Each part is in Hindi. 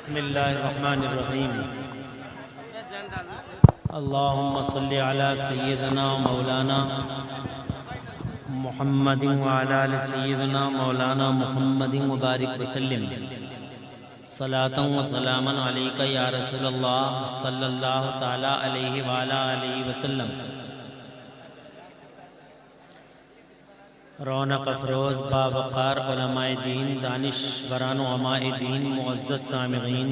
बिस्मिल्लाहिर्रहमानिर्रहीम। अल्लाहुम्मा सल्लि अला सय्यिदना मौलाना मुहम्मदिन व अला आलि सय्यिदना मौलाना मुहम्मदिन व बारिक वसल्लिम। सलातन व सलामन अलैका या रसूलल्लाह सल्लल्लाहु तआला अलैहि व अला आलिहि वसल्लम। रौनक अफरोज़ बावक़ार उलमाए दीन, दानिशवरान उलमाए दीन, मुअज़्ज़ज़ सामिईन,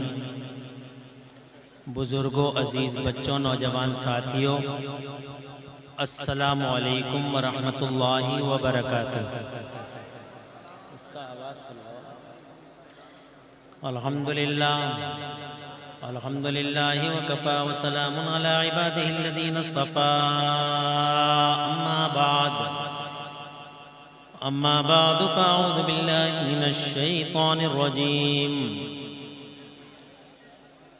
बुज़ुर्गों, अज़ीज़ बच्चों, नौजवान साथियों, अस्सलामु अलैकुम व रहमतुल्लाहि व बरकातुहू। अल्हम्दुलिल्लाह अल्हम्दुलिल्लाहि व कफ़ा व सलामुन अला इबादिहिल्लज़ीना इस्तफ़ा। अम्मा बाद फ़अऊज़ु बिल्लाहि मिनश शैतानिर रजीम।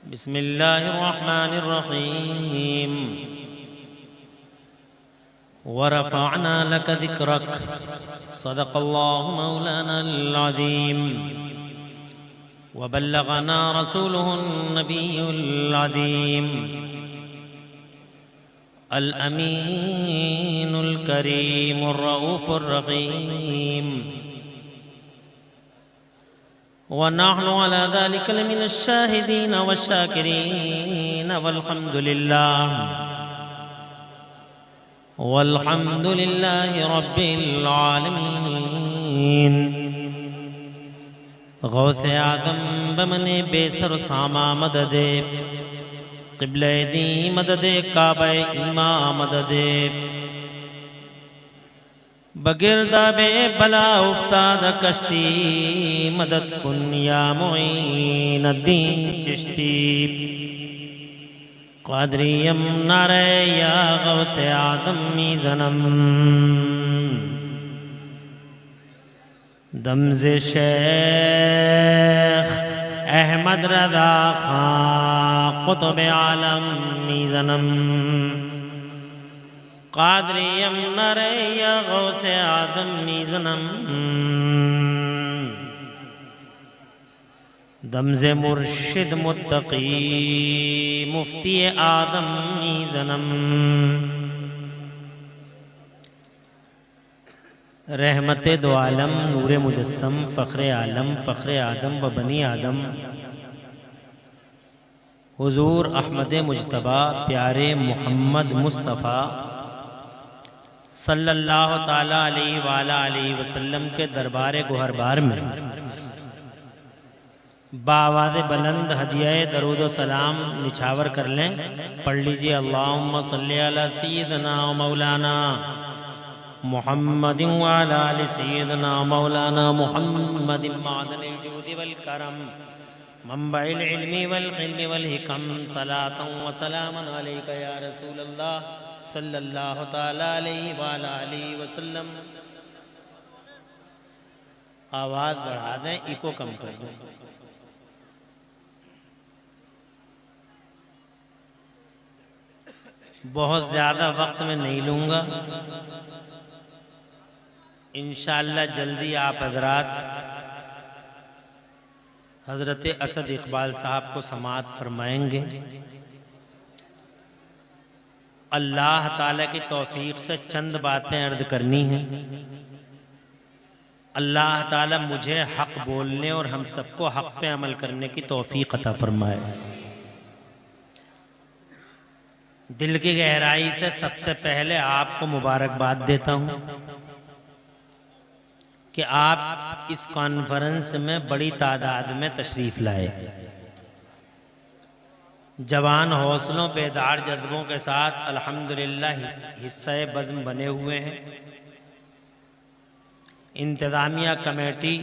बिस्मिल्लाहिर रहमानिर रहीम। व रफ़अना लक ज़िक्रक सदक़ल्लाहु मौलानल अज़ीम। व बल्लगना रसूलुहुन नबियुल अज़ीम अल अमीनुल करीमुर रऊफ़ुर रहीम। व नहनु अला ज़ालिका लमिनश शाहिदीन वश्शाकिरीन वल्हम्दुलिल्लाहि रब्बिल आलमीन। गौसे आदम बमने बेसर सामा मददे क़िबले दी मददे काबे ईमा मददे बगिरदाबे बला उफ्ताद कश्ती मदद कुन या मुईनुद्दीन चिश्ती। क़ादरियम नारे या गौसे आदम मीज़नम दमज़े शेख अहमद रज़ा खां क़ुतुब आलम मीज़नम। क़ादरियम नरे या गौसे आदम मीज़नम दमज़े मुर्शिद मुत्तक़ी मुफ्ती आदम मीज़नम। रहमते दो आलम, नूरे मुजस्सम, फ़ख्रे आलम, फ़ख्रे आदम व बनी आदम, हुज़ूर अहमद मुज्तबा प्यारे मोहम्मद मुस्तफ़ा सल्लल्लाहु ताला अलैहि व आला आलिहि वसल्लम के दरबार गुहरबार में बावाज़ बुलंद हदिया दरूद व सलाम निछावर कर लें। पढ़ लीजिए अल्लाहुम्मा सल्लि अला सय्यिदना व मौलाना मुहम्मदिन व अला आलि सय्यिदना मौलाना मुहम्मदिन मादनिल जूदि वल करम मंबइल इल्मी वल क़िल्मी वल हिकम। सलातन व सलामन अलैका या रसूलल्लाह सल्लल्लाहु तआला अलैहि व अला आलिहि वसल्लम। आवाज़ बढ़ा दें, इको कम कर दें। बहुत ज़्यादा वक्त में नहीं लूँगा, इंशाअल्लाह जल्दी आप हज़रात हज़रत असद इकबाल साहब को समाअत फरमाएंगे। अल्लाह ताला की तौफीक से चंद बातें अर्ज़ करनी हैं। अल्लाह ताला मुझे हक़ बोलने और हम सबको हक़ पे अमल करने की तौफीक अता फरमाए। दिल की गहराई से सबसे पहले आपको मुबारकबाद देता हूँ कि आप इस कॉन्फ्रेंस में बड़ी तादाद में तशरीफ़ लाए। जवान हौसलों, बेदार जज्बों के साथ अल्हम्दुलिल्लाह हिस्सा बज़्म बने हुए हैं। इंतज़ामिया कमेटी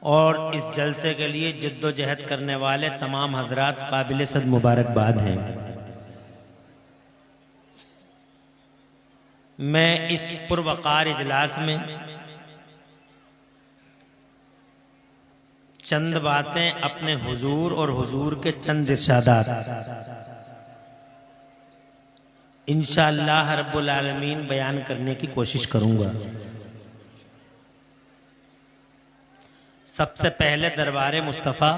और इस जलसे के लिए जद्दोजहद करने वाले तमाम हज़रात काबिल सद मुबारकबाद हैं। मैं इस पुरवकार इजलास में चंद बातें अपने हुजूर और हुजूर के चंद इरशादात इंशाअल्लाह रब्बुल आलमीन बयान करने की कोशिश करूंगा। सबसे पहले दरबार मुस्तफ़ा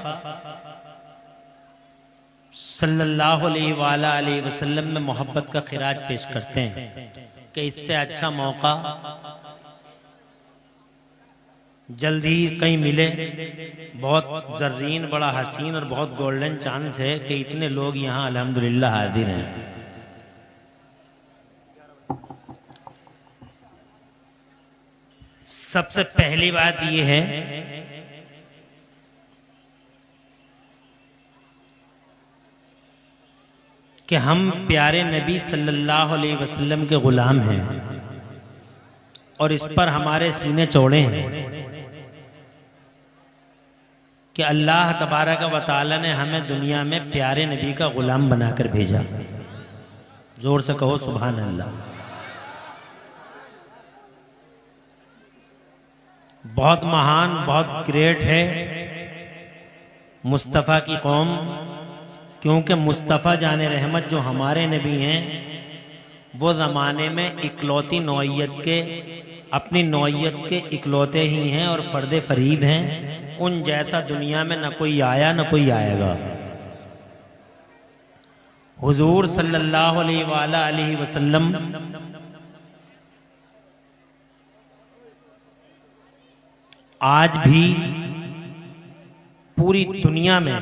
सल्लल्लाहु अलैहि वसल्लम में मोहब्बत का खिराज पेश करते हैं कि इससे अच्छा मौका जल्दी ही कहीं मिले। बहुत जर्रीन, बड़ा हसीन और बहुत गोल्डन चांस है कि इतने लोग यहाँ अल्हम्दुलिल्लाह हाजिर हैं। सबसे पहली बात यह है कि हम प्यारे नबी सल्लल्लाहु अलैहि वसल्लम के गुलाम हैं और इस पर हमारे सीने चौड़े हैं कि अल्लाह तबारक व तआला ने हमें दुनिया में प्यारे नबी का गुलाम बनाकर भेजा। जोर से कहो सुभान अल्लाह। बहुत महान, बहुत ग्रेट है मुस्तफ़ा की कौम, क्योंकि मुस्तफ़ा जाने रहमत जो हमारे नबी हैं वो ज़माने में इकलौती नौइयत के, अपनी नौइयत के इकलौते ही हैं और फ़र्द फरीद हैं। उन जैसा दुनिया में न कोई आया न कोई आएगा। हुजूर सल्लल्लाहु अलैहि वसल्लम आज भी पूरी दुनिया में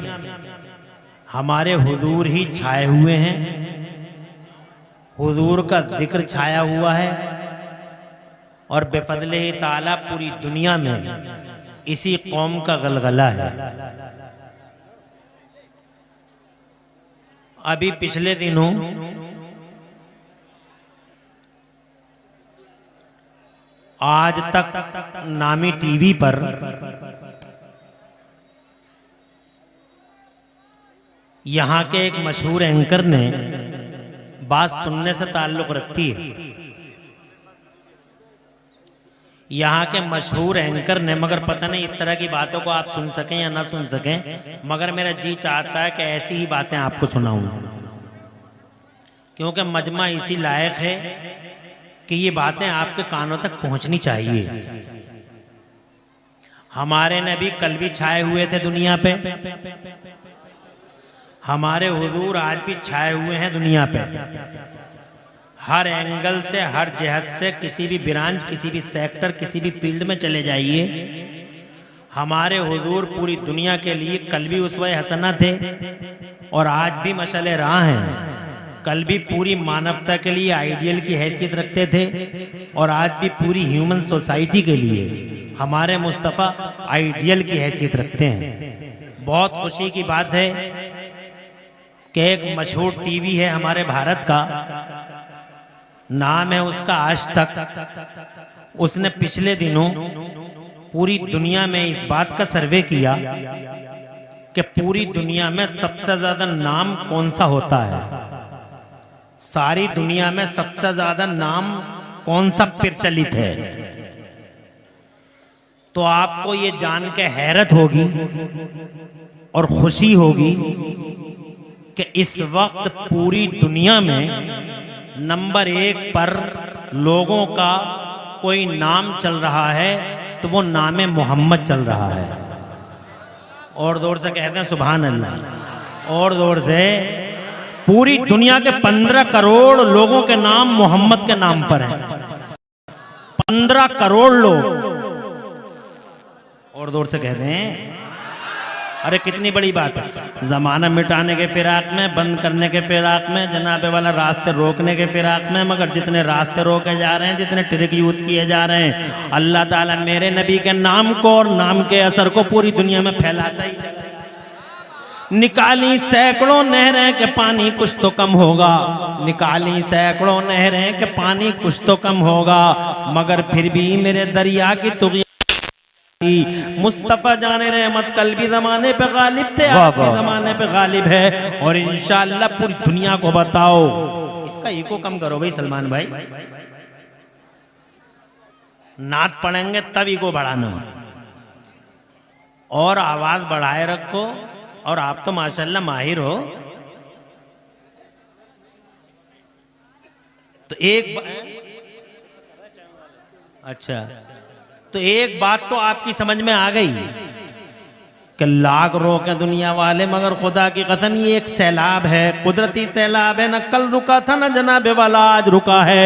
हमारे हुजूर ही छाए हुए हैं। हुजूर का जिक्र छाया हुआ है और बेफज़ले ताला पूरी दुनिया में इसी कौम का गलगला है। अभी पिछले दिनों आज तक नामी टीवी पर यहाँ के एक मशहूर एंकर ने बात सुनने से ताल्लुक़ रखती है। यहाँ के मशहूर एंकर ने, मगर पता नहीं इस तरह की बातों को आप सुन सकें या ना सुन सकें, मगर मेरा जी चाहता है कि ऐसी ही बातें आपको सुनाऊं, क्योंकि मजमा इसी लायक है कि ये बातें आपके कानों तक पहुंचनी चाहिए। हमारे नबी कल भी छाए हुए थे दुनिया पे, हमारे हुजूर आज भी छाए हुए हैं दुनिया पे। हर एंगल से, हर जहत से, किसी भी ब्रांच, किसी भी सेक्टर, किसी भी फील्ड में चले जाइए, हमारे हुजूर पूरी दुनिया के लिए कल भी उसवे हसना थे और आज भी मशाले राह हैं। कल भी पूरी मानवता के लिए आइडियल की हैसियत रखते थे और आज भी पूरी ह्यूमन सोसाइटी के लिए हमारे मुस्तफ़ा आइडियल की हैसियत रखते हैं। बहुत खुशी की बात है कि एक मशहूर टीवी है हमारे भारत का, नाम है उसका आज तक। उसने पिछले दिनों पूरी दुनिया में इस बात का सर्वे किया कि पूरी दुनिया में सबसे ज्यादा नाम कौन सा होता है, सारी दुनिया में सबसे ज्यादा नाम कौन सा प्रचलित है। तो आपको ये जान के हैरत होगी और खुशी होगी कि इस वक्त पूरी दुनिया में नंबर 1 पर लोगों का कोई नाम चल रहा है तो वो नाम मोहम्मद चल रहा है। और जोर से कहते हैं सुभान अल्लाह। और जोर से, पूरी दुनिया के 15 करोड़ लोगों के नाम मोहम्मद के नाम पर हैं। 15 करोड़ लोग। और जोर से कहते हैं, अरे कितनी बड़ी बात है। जमाना मिटाने के फिराक में, बंद करने के फिराक में, जनाबे वाला रास्ते रोकने के फिराक में, मगर जितने रास्ते रोके जा रहे हैं, जितने ट्रिक यूज किए जा रहे हैं, अल्लाह ताला मेरे नबी के नाम को और नाम के असर को पूरी दुनिया में फैलाता ही। निकाली सैकड़ों नहरें के पानी कुछ तो कम होगा, निकाली सैकड़ों नहरें के पानी कुछ तो कम होगा, मगर फिर भी मेरे दरिया की तुगी मुस्तफ़ा जाने रहमत कल भी जमाने पे गालिब थे, आज भी जमाने पे गालिब है और इंशाअल्लाह पूरी दुनिया को बताओ। इसका इको कम करो भाई सलमान भाई, नात पढ़ेंगे तब इको बढ़ाना और आवाज बढ़ाए रखो। और आप तो माशाअल्लाह माहिर हो। तो अच्छा, तो एक बात तो आपकी समझ में आ गई कि लाख रोके दुनिया वाले मगर खुदा की कसम ये एक सैलाब है, कुदरती सैलाब है। न कल रुका था न जनाबे वाला आज रुका है।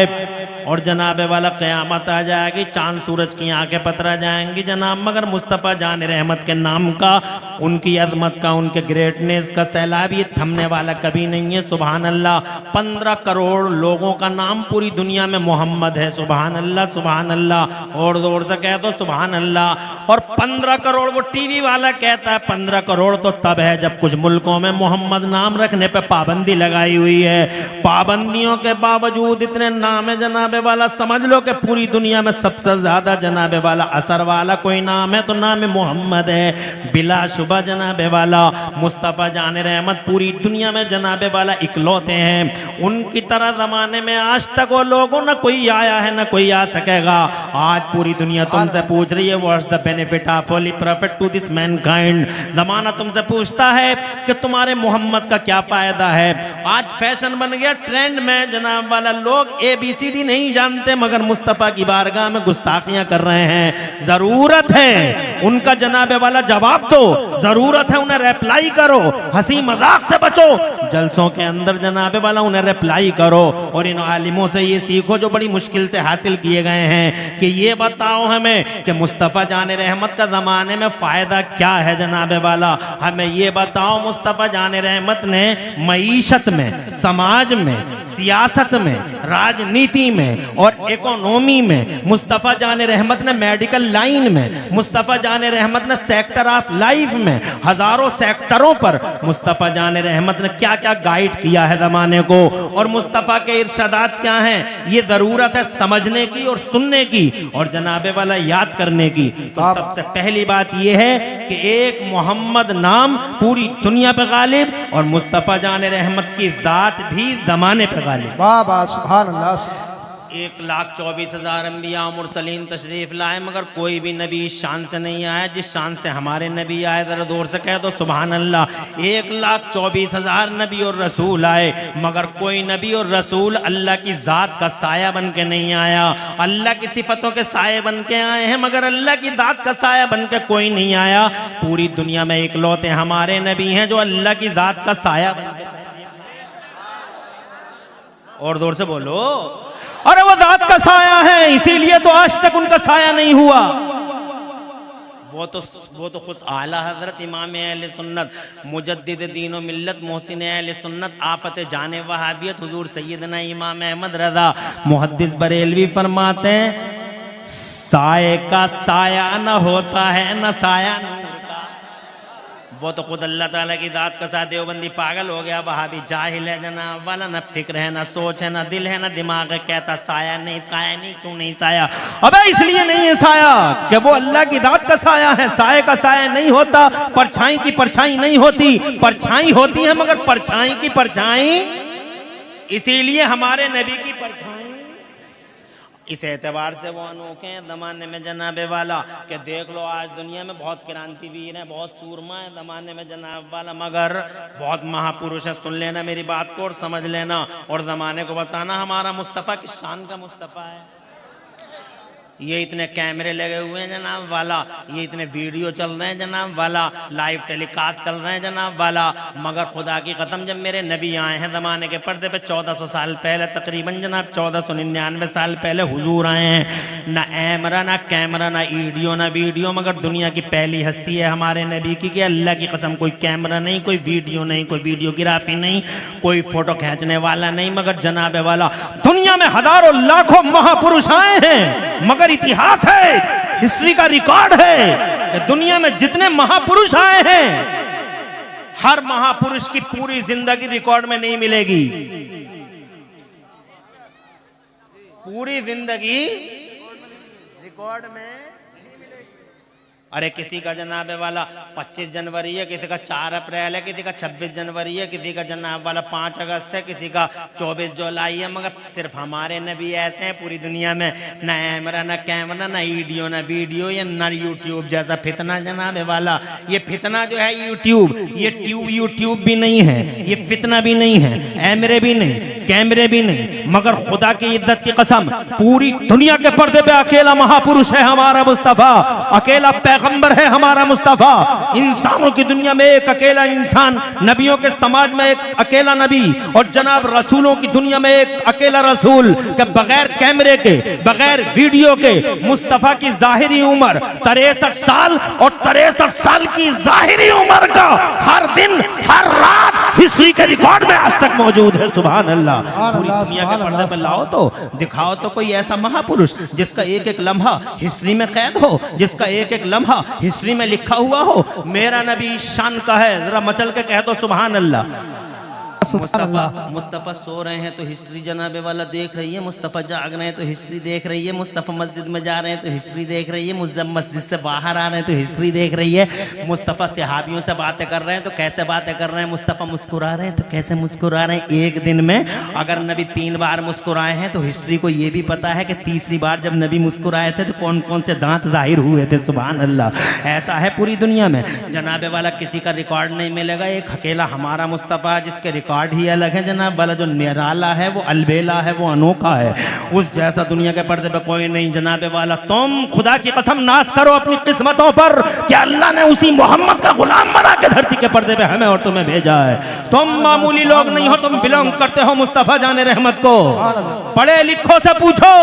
और जनाबे वाला क़यामत आ जाएगी, चांद सूरज की आंखें पतरा जाएंगी जनाब, मगर मुस्तफ़ा जान रहमत के नाम का, उनकी अज़मत का, उनके ग्रेटनेस का सैलाब ये थमने वाला कभी नहीं है। सुबहान अल्लाह। 15 करोड़ लोगों का नाम पूरी दुनिया में मोहम्मद है। सुबहान अल्लाह, सुबहान अल्लाह। और जोर से कह दो सुबहान अल्लाह। और 15 करोड़, वो टीवी वाला कहता है 15 करोड़ तो तब है जब कुछ मुल्कों में मोहम्मद नाम रखने पे पाबंदी लगाई हुई है। पाबंदियों के बावजूद इतने नाम है जनाबे वाला, समझ लो कि पूरी दुनिया में सबसे ज्यादा जनाबे वाला असर वाला कोई नाम है तो नाम मोहम्मद है। बिलाशुबा जनाबे वाला मुस्तफ़ा जान रहमत पूरी दुनिया में जनाबे वाला इकलौते हैं। उनकी तरह जमाने में आज तक वो लोगों न कोई आया है न कोई आ सकेगा। आज पूरी दुनिया तुमसे पूछ रही है what's the benefit of holy profit to this mankind. जमाना तुमसे पूछता है कि तुम्हारे मोहम्मद का क्या फायदा है। आज फैशन बन गया, ट्रेंड में जनाब वाला लोग ABCD नहीं जानते मगर मुस्तफ़ा की बारगाह में गुस्ताखियां कर रहे हैं। जरूरत है उनका जनाबे वाला जवाब दो, जरूरत है उन्हें रिप्लाई करो, हंसी मजाक से बचो, जलसों के अंदर जनाबे वाला उन्हें रिप्लाई करो। और इन आलिमों से ये सीखो जो बड़ी मुश्किल से हासिल किए गए हैं कि ये बताओ हमें कि मुस्तफ़ा जान रहमत का ज़माने में फ़ायदा क्या है जनाबे वाला। हमें ये बताओ मुस्तफ़ा जान रहमत ने मईशत में, समाज में, सियासत में, राजनीति में और इकोनॉमी में, मुस्तफ़ा जान रहमत ने मेडिकल लाइन में, मुस्तफ़ा जान रहमत ने सेक्टर ऑफ लाइफ में, हजारों सेक्टरों पर मुस्तफ़ा जान रहमत ने क्या क्या गाइड किया है ज़माने को। और मुस्तफ़ा के इरशादात क्या हैं, ये ज़रूरत है समझने की और सुनने की और जनाबे वाला याद करने की। तो सबसे पहली बात यह है कि एक मोहम्मद नाम पूरी दुनिया पे गालिब और मुस्तफ़ा जान रहमत की ज़ात भी ज़माने पे गालिब। वाह वाह सुभान अल्लाह। 1,24,000 अंबिया मुरसलीन तशरीफ लाए मगर कोई भी नबी इस शान से नहीं आया जिस शान से हमारे नबी आए। जरा जोर से कह दो सुभान अल्लाह। 1,24,000 नबी और रसूल आए मगर कोई नबी और रसूल अल्लाह की ज़ात का साया बन के नहीं आया। अल्लाह की सिफतों के साये बन के आए हैं मगर अल्लाह की ज़ात का साया बन के कोई नहीं आया। पूरी दुनिया में इकलौते हमारे नबी हैं जो अल्लाह की ज़ात का साया बन के। और जोर से बोलो, अरे वो ज़ात का साया है इसीलिए तो आज तक उनका साया नहीं हुआ। वो तो खुद आला हजरत इमाम अहले सुन्नत मुजद्दिद दीन व मिल्लत मोहसिन अहले सुन्नत आफत जाने वहाबियत हुजूर सैयदना इमाम अहमद रज़ा मुहद्दिस बरेलवी फरमाते हैं साये का साया न होता है न साया न होता। वो तो खुद अल्लाह ताला की दात का साथ देवबंदी पागल हो गया, वहाबी जाहिल है जनाब वाला, न फिक्र है, न सोच है, न दिल है, न दिमाग है। कहता साया नहीं क्यों नहीं साया? अबे इसलिए नहीं है साया कि वो अल्लाह की दात का साया है। साये का साया नहीं होता, परछाई की परछाई नहीं होती, परछाई होती है मगर परछाई की परछाई, इसीलिए हमारे नबी की परछाई। इस एतबार से वो अनोखे हैं ज़माने में जनाबे वाला कि देख लो आज दुनिया में बहुत क्रांतिवीर हैं, बहुत सूरमा है ज़माने में जनाब वाला मगर बहुत महापुरुष है। सुन लेना मेरी बात को और समझ लेना और ज़माने को बताना हमारा मुस्तफ़ा किस शान का मुस्तफ़ा है। ये इतने कैमरे लगे हुए हैं जनाब वाला, ये इतने वीडियो चल रहे हैं जनाब वाला, लाइव टेलीकास्ट चल रहे हैं जनाब वाला, मगर खुदा की कसम जब मेरे नबी आए हैं ज़माने के पर्दे पे 1400 साल पहले, तकरीबन जनाब 1499 साल पहले हुजूर आए हैं। ना ऐमरा ना कैमरा ना ईडियो ना वीडियो, मगर दुनिया की पहली हस्ती है हमारे नबी की कि अल्लाह की कसम कोई कैमरा नहीं, कोई वीडियो नहीं, कोई वीडियोग्राफी नहीं, कोई फोटो खींचने वाला नहीं, मगर जनाबे वाला दुनिया में हजारों लाखों महापुरुष आए हैं मगर इतिहास है, हिस्ट्री का रिकॉर्ड है कि दुनिया में जितने महापुरुष आए हैं हर महापुरुष की पूरी जिंदगी रिकॉर्ड में नहीं मिलेगी। पूरी जिंदगी रिकॉर्ड में। अरे किसी का जनाबे वाला 25 जनवरी है, किसी का 4 अप्रैल है, किसी का 26 जनवरी है, किसी का जनाब वाला 5 अगस्त है, किसी का 24 जुलाई है, मगर सिर्फ हमारे नबी ऐसे हैं पूरी दुनिया में। ना ऐमरा ना कैमरा ना ईडियो ना वीडियो या ना यूट्यूब जैसा फितना जनाबे वाला। ये फितना जो है यूट्यूब, ये यूट्यूब भी नहीं है, ये फितना भी नहीं है, ऐमरे भी नहीं, कैमरे भी नहीं, मगर खुदा की इज्जत की कसम पूरी दुनिया के पर्दे पे अकेला महापुरुष है हमारा मुस्तफा, अकेला पैगंबर है हमारा मुस्तफा। इंसानों की दुनिया में एक अकेला इंसान, नबियों के समाज में एक अकेला नबी, और जनाब रसूलों की दुनिया में एक अकेला रसूल के बगैर कैमरे के, बगैर वीडियो के मुस्तफा की जाहिरी उम्र 63 साल और 63 साल की जाहिरी उम्र का हर दिन हर रात हिस्ट्री के रिकॉर्ड में आज तक मौजूद है। सुभान अल्लाह। पूरी दुनिया के पर्दे पर लाओ तो दिखाओ तो कोई ऐसा महापुरुष जिसका एक एक लम्हा हिस्ट्री में कैद हो, जिसका एक एक लम्हा हिस्ट्री में लिखा हुआ हो। मेरा नबी शान का है, जरा मचल के कह दो सुभान अल्लाह। मुस्तफ़ा सो रहे हैं तो हिस्ट्री जनाबे वाला देख रही है, मुस्तफ़ा जाग रहे हैं तो हिस्ट्री देख रही है, मुस्तफ़ा मस्जिद में जा रहे हैं तो हिस्ट्री देख रही है, मुस्तफ़ा मस्जिद से बाहर आ रहे हैं तो हिस्ट्री देख रही है, मुस्तफ़ा सहाबियों से बातें कर रहे हैं तो कैसे बातें कर रहे हैं, मुस्तफ़ा मुस्कुरा रहे हैं तो कैसे मुस्कुरा रहे हैं। एक दिन में अगर नबी 3 बार मुस्कुराए हैं तो हिस्ट्री को ये भी पता है कि तीसरी बार जब नबी मुस्कुराए थे तो कौन कौन से दांत जाहिर हुए थे। सुभान अल्लाह। ऐसा है पूरी दुनिया में जनाबे वाला किसी का रिकॉर्ड नहीं मिलेगा, एक अकेला हमारा मुस्तफ़ा जिसके रिकॉर्ड ही अलग है जनाब वाला, जो निराला है वो अलबेला है, वो अनोखा है, उस जैसा दुनिया के पर्दे पे कोई नहीं जनाबे वाला। तुम खुदा की कसम नाज करो अपनी किस्मतों पर कि अल्लाह ने उसी मोहम्मद का गुलाम बना के धरती के पर्दे पे हमें और तुम्हें भेजा है। तुम मामूली लोग नहीं हो, तुम बिलोंग करते हो मुस्तफा जाने रहमत को। पढ़े लिखो से पूछो,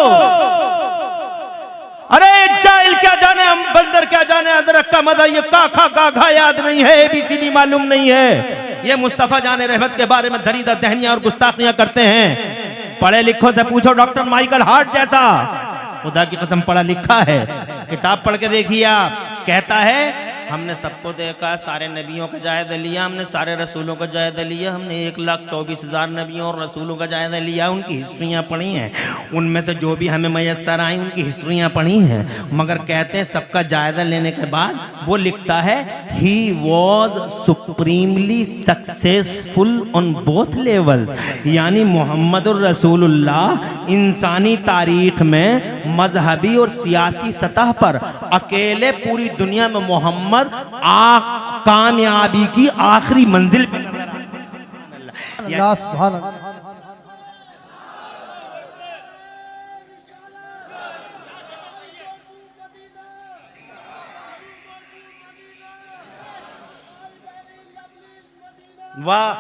अरे जाहिल क्या जाने, हम बंदर क्या जाने, अदरक का मजा ये का घा याद नहीं है, ABCD मालूम नहीं है। ये मुस्तफा जाने रहमत के बारे में दरीदा दहनियां और गुस्ताखियां करते हैं। पढ़े लिखो से पूछो, डॉक्टर माइकल हार्ट जैसा खुदा की कसम पढ़ा लिखा है, किताब पढ़ के देखिए आप। कहता है हमने सबको देखा, सारे नबियों का जायजा लिया, हमने सारे रसूलों का जायजा लिया, हमने 1,24,000 नबियों और रसूलों का जायजा लिया, उनकी हिस्ट्रियाँ पढ़ी हैं, उनमें से जो भी हमें मैसर आई उनकी हिस्ट्रियाँ पढ़ी हैं। मगर कहते हैं सबका जायजा लेने के बाद वो लिखता है he was supremely successful on both levels, यानी मोहम्मदुर रसूलुल्लाह इंसानी तारीख में मजहबी और सियासी सतह पर अकेले पूरी दुनिया में मोहम्मद कामयाबी की आखिरी मंजिल पे नजर आ। वाह,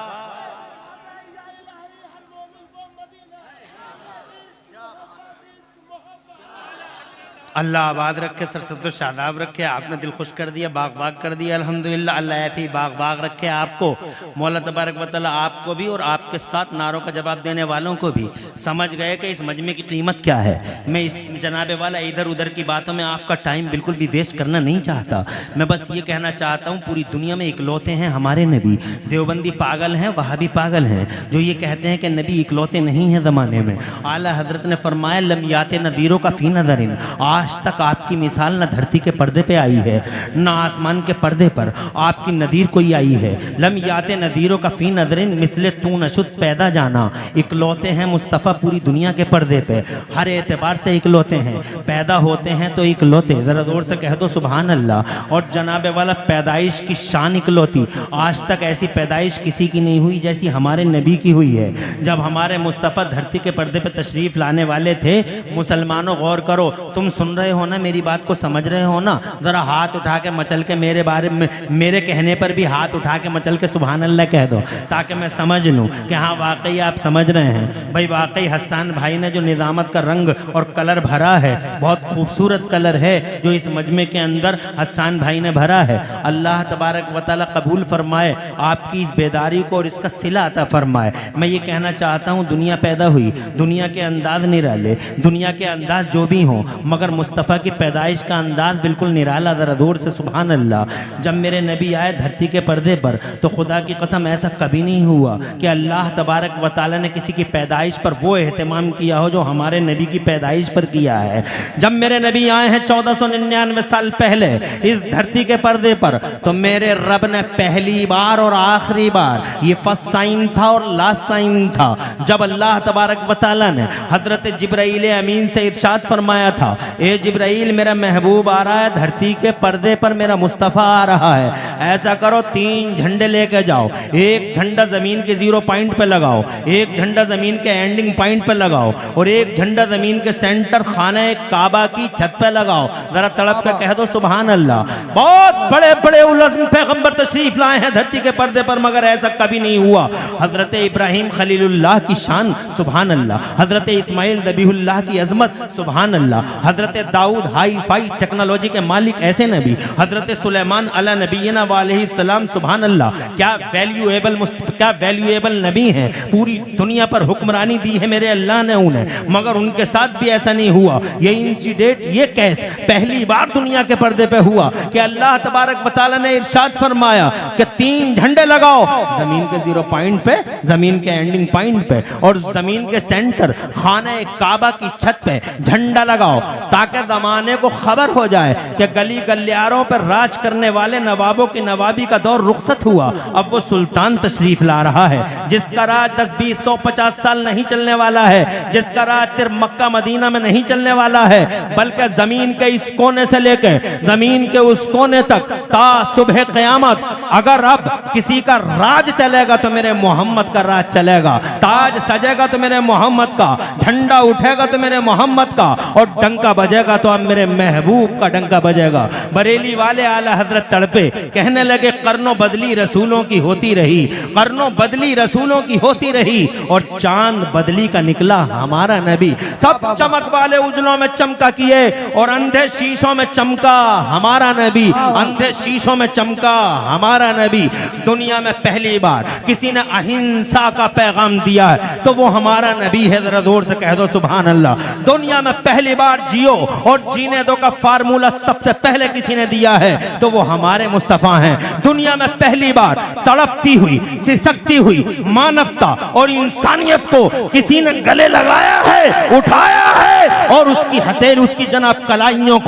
अल्लाह आबाद रखे, सरसद शादाब रखे, आपने दिल खुश कर दिया, बाग बाग कर दिया अल्हम्दुलिल्लाह। अल्लाह ऐसे ही बाग बाग रखे आपको, मौला तबारक व तआला आपको भी और आपके साथ नारों का जवाब देने वालों को भी। समझ गए कि इस मजमे की कीमत क्या है। मैं इस जनाबे वाला इधर उधर की बातों में आपका टाइम बिल्कुल भी वेस्ट करना नहीं चाहता। मैं बस ये कहना चाहता हूँ पूरी दुनिया में इकलौते हैं हमारे नबी। देवबंदी पागल हैं, वहाबी पागल हैं जो ये कहते हैं कि नबी इकलौते नहीं हैं ज़माने में। आला हजरत ने फरमाया लम्याते नदीरों का फ़ी नज़रिन, आज तक आपकी मिसाल न धरती के पर्दे पे आई है न आसमान के पर्दे पर आपकी नदीर कोई आई है। लम्याते नदीरों का फ़ी नज़रिन मिसले तू नशुद पैदा जाना। इकलौते हैं मुस्तफ़ा पूरी दुनिया के पर्दे पे, हर एतबार से इकलौते हैं, पैदा होते हैं तो इकलौते। ज़रा जोर से कह दो सुभान अल्लाह। और जनाबे वाला पैदाइश की शान इकलौती, आज तक ऐसी पैदाइश किसी की नहीं हुई जैसी हमारे नबी की हुई है। जब हमारे मुस्तफ़ा धरती के पर्दे पे तशरीफ़ लाने वाले थे, मुसलमानों गौर करो, तुम सुन रहे हो ना, मेरी बात को समझ रहे हो ना, ज़रा हाथ उठा के मचल के मेरे बारे में, मेरे कहने पर भी हाथ उठा के मचल के सुभान अल्लाह कह दो ताकि मैं समझ लूँ कि हाँ वाकई आप समझ रहे हैं। भाई वाकई हसन भाई ने जो निज़ामत का रंग और कलर भरा है, बहुत खूबसूरत कलर है जो इस मजमे के अंदर हसन भाई ने भरा है। अल्लाह तबारक व तआला कबूल फरमाए आपकी इस बेदारी को और इसका सिला अता फरमाए। मैं ये कहना चाहता हूँ दुनिया पैदा हुई, दुनिया के अंदाज निराले, दुनिया के अंदाज जो भी हों, मगर मुस्तफ़ा की पैदाइश का अंदाज बिल्कुल निराला। ज़रा दूर से सुभान अल्लाह। जब मेरे नबी आए धरती के पर्दे पर तो खुदा की कसम ऐसा कभी नहीं हुआ कि अल्लाह तबारक व तआला ने किसी की पैदाइश पर वो एहतमाम किया हो जो हमारे नबी की पैदाइश पर किया है। जब मेरे नबी आए हैं 1499 साल पहले इस धरती के पर्दे पर, तो मेरे रब ने पहली बार और आखिरी बार, ये फर्स्ट टाइम था और लास्ट टाइम था, जब अल्लाह तबारक व तआला ने हजरत जिब्राइल अमीन से इरशाद फरमाया था, ए ये जिब्राइल मेरा महबूब आ रहा है, धरती के पर्दे पर मेरा मुस्तफ़ा आ रहा है, ऐसा करो 3 झंडे लेके जाओ, एक झंडा ज़मीन के 0 पॉइंट पे लगाओ, एक झंडा ज़मीन के एंडिंग पॉइंट पे लगाओ और एक झंडा ज़मीन के सेंटर खाने काबा की छत पे लगाओ। ज़रा तड़प के कह दो सुभान अल्लाह। बहुत बड़े बड़े उलज़्म पैगंबर तशरीफ लाए हैं धरती के पर्दे पर, मगर ऐसा कभी नहीं हुआ। हज़रत इब्राहीम खलीलुल्लाह की शान सुभान अल्लाह, हज़रत इस्माइल ज़बीहुल्लाह की अज़मत सुभान अल्लाह, हज़रत दाऊद हाई फाई टेक्नोलॉजी के मालिक ऐसे नबी, हज़रत सुलेमान अला नबीना वालैहिस्सलाम सुभान अल्लाह। क्या वैल्यूएबल नबी हैं, पूरी दुनिया पर हुक्मरानी दी है मेरे अल्लाह ने उन्हें, मगर उनके साथ भी ऐसा नहीं हुआ। ये इंसिडेंट, ये केस पहली बार दुनिया के पर्दे पे हुआ कि अल्लाह तबारक व तआला ने इरशाद फरमाया कि 3 झंडे लगाओ जमीन के 0 पॉइंट पे, जमीन के एंडिंग पॉइंट पे और जमीन के सेंटर खाने काबा की छत पे झंडा लगाओ, ताकि जमाने को खबर हो जाए कि गली गलियारों पर राज करने वाले नवाबों की नवाबी का दौर रुखसत हुआ। अब वो सुल्तान तशरीफ ला रहा है जिसका राज 10, 20, 100, 50 साल नहीं चलने वाला है, जिसका राज सिर्फ मक्का मदीना में नहीं चलने वाला है, बल्कि जमीन के इस कोने से लेकर जमीन के उस कोने तक ता सुबह क़यामत। अगर अब किसी का राज चलेगा तो मेरे मोहम्मद का राज चलेगा, ताज सजेगा तो मेरे मोहम्मद का, झंडा उठेगा तो मेरे मोहम्मद का, और डंका बजेगा तो अब मेरे महबूब का डंका बजेगा। बरेली वाले आला हजरत तड़पे, कहने लगे कर्नों बदली रसूलों की होती रही, कर्नों बदली रसूलों की होती रही और चांद बदली का निकला हमारा नबी। सब चमक वाले उजलों में चमका किए और अंधे शीशों में चमका हमारा नबी, अंधे शीशों में चमका हमारा नबी। दुनिया में पहली बार किसी ने अहिंसा का पैगाम दिया है तो वो हमारा नबी है। जरा जोर से कह दो सुभान अल्लाह। दुनिया में पहली बार जियो और जीने दो का फार्मूला सबसे पहले किसी ने दिया है तो वो हमारे मुस्तफा हैं। दुनिया में पहली बार तड़पती हुई, सिसकती हुई मानवता और इंसानियत को किसी ने गले लगाया है, उठाया है और उसकी हथेल, उसकी जनाब कलाइयों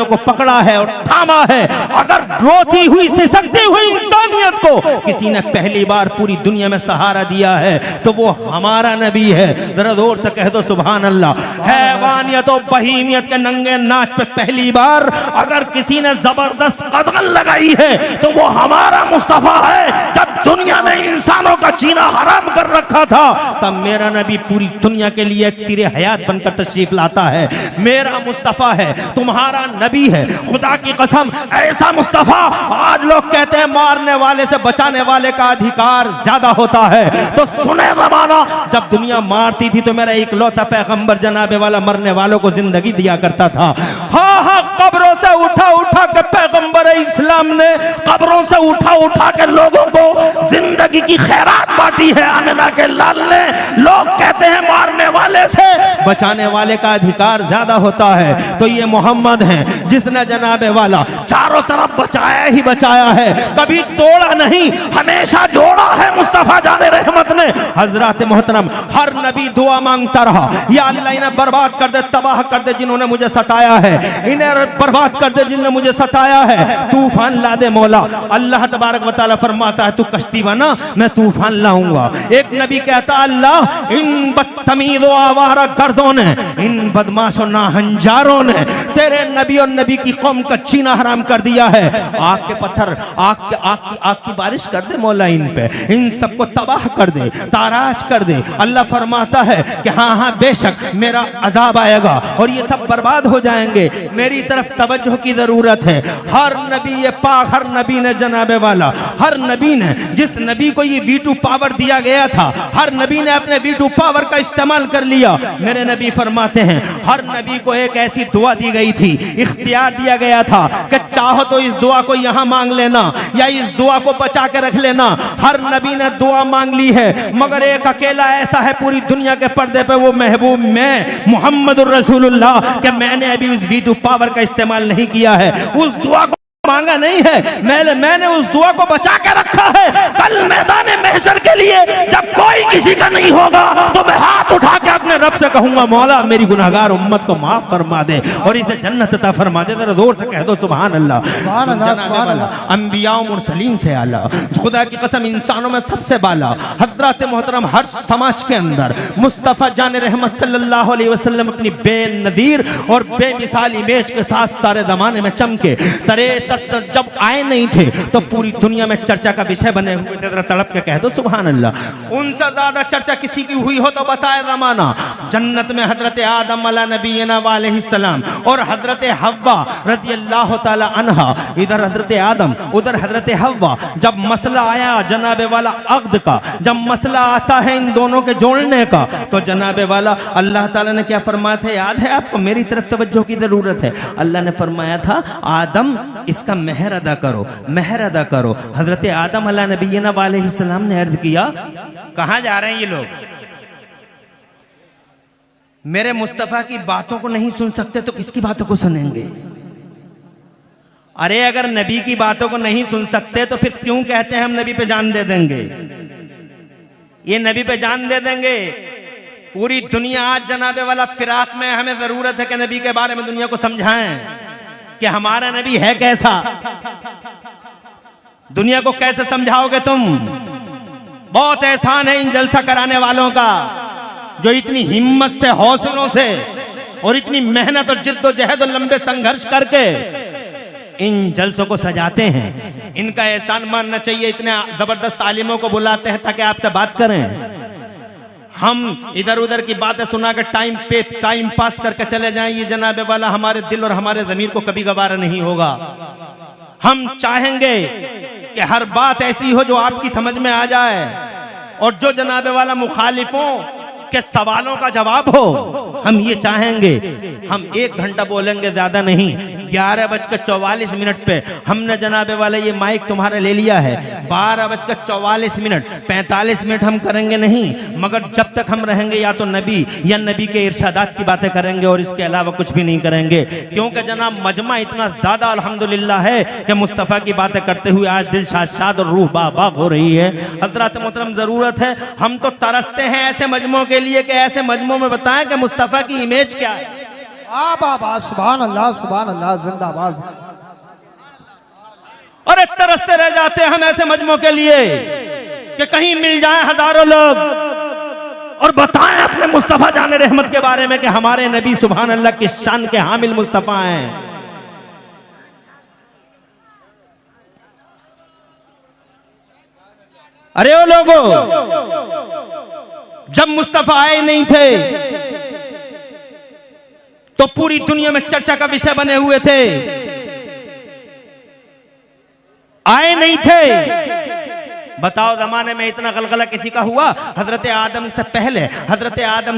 को पकड़ा है और थामा है। अगर रोती हुई, सिसकती हुई इंसानियत को किसी ने पहली बार पूरी दुनिया में सहारा दिया है तो वो हमारा नबी है। जरा जोर से कह दो सुभान अल्लाह। हैवानियत और बहीमियत के नंगे नाच पे पहली बार अगर किसी ने जबरदस्त कदम लगाई है तो वो हमारा मुस्तफा है। जब दुनिया ने इंसानों का जीना हराम कर रखा था तब मेरा नबी पूरी दुनिया के लिए एक सिरे हयात बनकर तशरीफ लाता है। मेरा मुस्तफा है, तुम्हारा नबी है। खुदा की कसम, ऐसा मुस्तफा, आज लोग कहते हैं मारने वाले से बचाने वाले का अधिकार ज्यादा होता है, तो सुने जमाना जब दुनिया मारती थी तो मेरा इकलौता पैगंबर जनाबे वाला मरने वालों को जिंदगी दिया करता था। हाँ, कब्रों से उठा के पैगंबर इस्लाम ने कब्रों से उठा के लोगों को जिंदगी की खैरात बांटी है अमिना के लाल ने। लोग कहते हैं मारने वाले से बचाने वाले का अधिकार ज्यादा होता है, तो ये मोहम्मद हैं जिसने जनाबे वाला चारों तरफ बचाया ही बचाया है, कभी तोड़ा नहीं, हमेशा जोड़ा है मुस्तफा जाने रहमत ने। हजरत मोहतरम, हर नबी दुआ मांगता रहा, या अल्लाह इन्हें बर्बाद कर दे, तबाह कर दे जिन्होंने मुझे सताया है, इन्हें बर्बाद कर दे जिन्होंने मुझे सताया है, तूफान ला दे मौला। अल्लाह तबारक व तआला फरमाता है तू कश्ती बना, मैं तूफान लाऊंगा। एक नबी कहता अल्लाह इन बदतमीज व आवारा गर्दों ने, इन बदमाशों नाहंजारों ने तेरे नबी और नबी की कौम का जीना हराम कर दिया है। आग के पत्थर, आग की बारिश कर दे मौला, इन पे इन सबको तबाह कर दे, ताराज कर दे। अल्लाह फरमाता है कि हाँ बेशक मेरा अजाब आएगा और ये सब बर्बाद हो जाएंगे। मेरी तरफ तवज्जो की जरूरत है। हर नबी ये पाक, हर नबी ने जनाबे वाला, हर नबी ने, जिस नबी को ये V2 पावर दिया गया था, हर नबी ने अपने V2 पावर का इस्तेमाल कर लिया। मेरे नबी फरमाते हैं हर नबी को एक ऐसी दुआ दी गई थी, इख्तियार दिया गया था कि चाहो तो इस दुआ को यहां मांग लेना या इस दुआ को बचा के रख लेना। हर नबी ने दुआ मांग ली है, मगर एक अकेला ऐसा है पूरी दुनिया के पर्दे पे, वो महबूब मैं मोहम्मद रसूलुल्लाह, कि मैंने अभी उस V2 पावर का इस्तेमाल नहीं किया है। उस दुआ को मांग मांगा नहीं है, मैंने उस दुआ को बचा के रखा है। कल मैदान महशर के लिए जब कोई किसी का नहीं होगा तो मैं हाथ उठा के अपने रब से कहूंगा, मौला मेरी गुनाहगार उम्मत को माफ फरमा दे और इसे जन्नत अता फरमा दे। जरा जोर से कह दो सुभान अल्लाह। अंबिया मुरसलीन से आला, खुदा की कसम इंसानों में सबसे बाला हजरत मोहतरम हर समाज के अंदर मुस्तफ़ा जान रहमत सल्लल्लाहु अलैहि वसल्लम अपनी बेनज़ीर और बेमिसाल इमेज के साथ सारे जमाने में चमके। तरे जब आए नहीं थे तो पूरी दुनिया में चर्चा का विषय बने हुए थे। जरा तड़प के कह दो सुभान अल्लाह। उनसे ज्यादा चर्चा किसी की हुई हो तो बताए जमाना। जन्नत में हजरत आदम अला नबीना अलैहिस्सलाम और हजरत हव्वा रज़ियल्लाहु ताला अन्हा, इधर हजरत आदम उधर हजरत हव्वा। जब मसला आया जनाबे वाला अक़्द का, जब मसला आता है इन दोनों के जोड़ने का, तो जनाबे वाला अल्लाह ताला ने क्या फरमाया था, याद है आपको? मेरी तरफ तवज्जो की जरूरत है। अल्लाह ने फरमाया था आदम इसका मेहर अदा करो, मेहर अदा करो। हजरत आदम अला नबीना अलैहिस्सलाम ने अर्ज किया, कहां जा रहे हैं ये लोग? मेरे मुस्तफा की बातों को नहीं सुन सकते तो किसकी बातों को सुनेंगे? अरे अगर नबी की बातों को नहीं सुन सकते तो फिर क्यों कहते हैं हम नबी पे जान दे देंगे? ये नबी पे जान दे देंगे। पूरी दुनिया आज जनाबे वाला फिराक में, हमें जरूरत है कि नबी के बारे में दुनिया को समझाएं कि हमारा नबी है कैसा। दुनिया को कैसे समझाओगे तुम? बहुत एहसान है इन जलसा कराने वालों का जो इतनी हिम्मत से, हौसलों से और इतनी मेहनत और जिद्दोजहद और लंबे संघर्ष करके इन जलसों को सजाते हैं। इनका एहसान मानना चाहिए। इतने जबरदस्त आलिमों को बुलाते हैं ताकि आपसे बात करें। हम इधर उधर की बातें सुना कर टाइम पास करके चले जाएं, ये जनाबे वाला हमारे दिल और हमारे ज़मीर को कभी गवारा नहीं होगा। हम चाहेंगे कि हर बात ऐसी हो जो आपकी समझ में आ जाए और जो जनाबे वाला मुखालिफों के सवालों का जवाब हो। हम ये चाहेंगे। हम 1 घंटा बोलेंगे, ज्यादा नहीं। 11:44 पे हमने जनाबे वाला ये माइक तुम्हारा ले लिया है। 12:44 45 मिनट हम करेंगे नहीं, मगर जब तक हम रहेंगे या तो नबी या नबी के इरशादात की बातें करेंगे और इसके अलावा कुछ भी नहीं करेंगे। क्योंकि जनाब मजमा इतना ज्यादा अल्हम्दुलिल्लाह है कि मुस्तफ़ा की बातें करते हुए आज दिल शाद और रूह बाग हो रही है। हज़रात मोहतरम जरूरत है, हम तो तरसते हैं ऐसे मजमों के लिए कि ऐसे मजमों में बताएं कि मुस्तफ़ा की इमेज क्या है। सुभान अल्लाह, सुभान अल्लाह, जिंदाबाद। अरे तरसते रह जाते हैं हम ऐसे मजमों के लिए कि कहीं मिल जाए हजारों लोग और बताएं अपने मुस्तफ़ा जाने रहमत के बारे में कि हमारे नबी सुभान अल्लाह की शान के हामिल मुस्तफ़ा हैं। अरे ओ लोगों, जब मुस्तफ़ा आए नहीं थे तो पूरी दुनिया में चर्चा का विषय बने हुए थे। आए नहीं थे। बताओ जमाने में इतना गलगला किसी का हुआ? हजरत आदम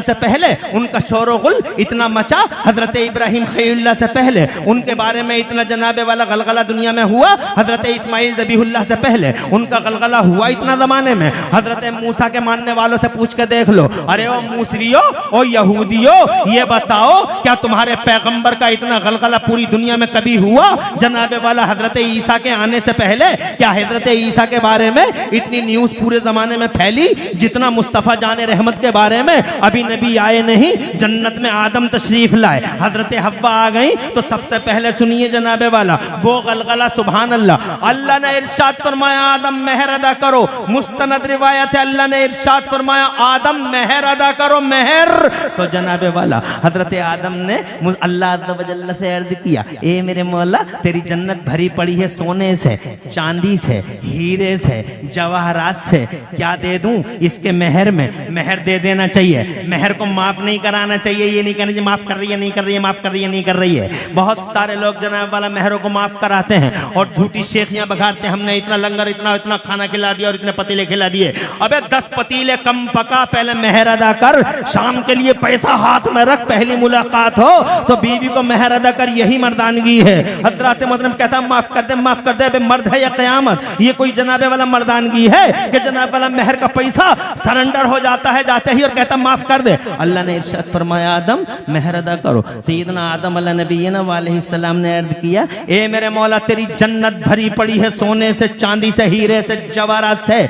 से पहले उनका शोर-ओ-गुल इतना मचा। हजरत इब्राहिम खलीलुल्लाह से पहले उनके बारे में इतना जनाबे वाला गलगला दुनिया में हुआ। हजरत इस्माइल ज़बीहुल्लाह से पहले उनका गलगला हुआ इतना जमाने में। हजरत मूसा के मानने वालों से पूछ के देख लो। अरे ओ मूसरियो, ओ यहूदियो, ये बताओ क्या तुम्हारे पैगंबर का इतना गलगला पूरी दुनिया में कभी हुआ? जनाबे वाला हजरत ईसा के आने से पहले क्या हजरत ईसा के बारे में इतनी न्यूज पूरे जमाने में फैली जितना मुस्तफ़ा जाने रहमत के बारे में? अभी नबी आए नहीं, जन्नत में आदम तशरीफ लाए, हजरत हव्वा आ गई, तो सबसे पहले सुनिए जनाबे वाला वो गलगला। सुभान अल्लाह। अल्लाह ने इरशाद फरमाया आदम मेहर अदा करो। मुस्तनद रिवायत है, अल्लाह ने इरशाद फरमाया आदम मेहर अदा करो, मेहर। तो जनाबे वाला हजरत आदम ने अल्लाह अज़्ज़ व जल्ल से अर्ज किया, ए मेरे मौला तेरी जन्नत भरी पड़ी है सोने से, चांदी से, हीरे से, जवाहरात से, क्या दे दूं इसके मेहर में? मेहर दे देना चाहिए। मेहर को माफ नहीं कराना चाहिए। ये नहीं कहना चाहिए माफ कर रही है, नहीं कर रही है, माफ कर रही है, नहीं कर रही है। बहुत सारे लोग जनाब वाला मेहरों को माफ कराते हैं और झूठी शेखियां बघाड़ते हैं। हमने इतना लंगर, इतना खाना खिला दिया और इतने पतीले खिला दिए। अबे 10 पतीले कम पका, पहले मेहर अदा कर। शाम के लिए पैसा हाथ में रख, पहली मुलाकात हो तो बीवी को मेहर अदा कर। यही मर्दानगी है। हजरत मोहतरम कहता माफ कर दे, माफ कर दे। अबे मर्द है या कयामत? ये कोई जनाबे वाला मर्दानगी दीवानगी है कि जनाब वाला मेहर का पैसा सरेंडर हो जाता है जाते ही और कहता माफ कर दे। अल्लाह ने इरशाद फरमाया आदम मेहर अदा करो। सैयदना आदम अलैहिस्सलाम अलैहिस्सलाम ने अर्ज किया ए मेरे मौला तेरी जन्नत भरी पड़ी है सोने से चांदी से हीरे से जवाहरात से,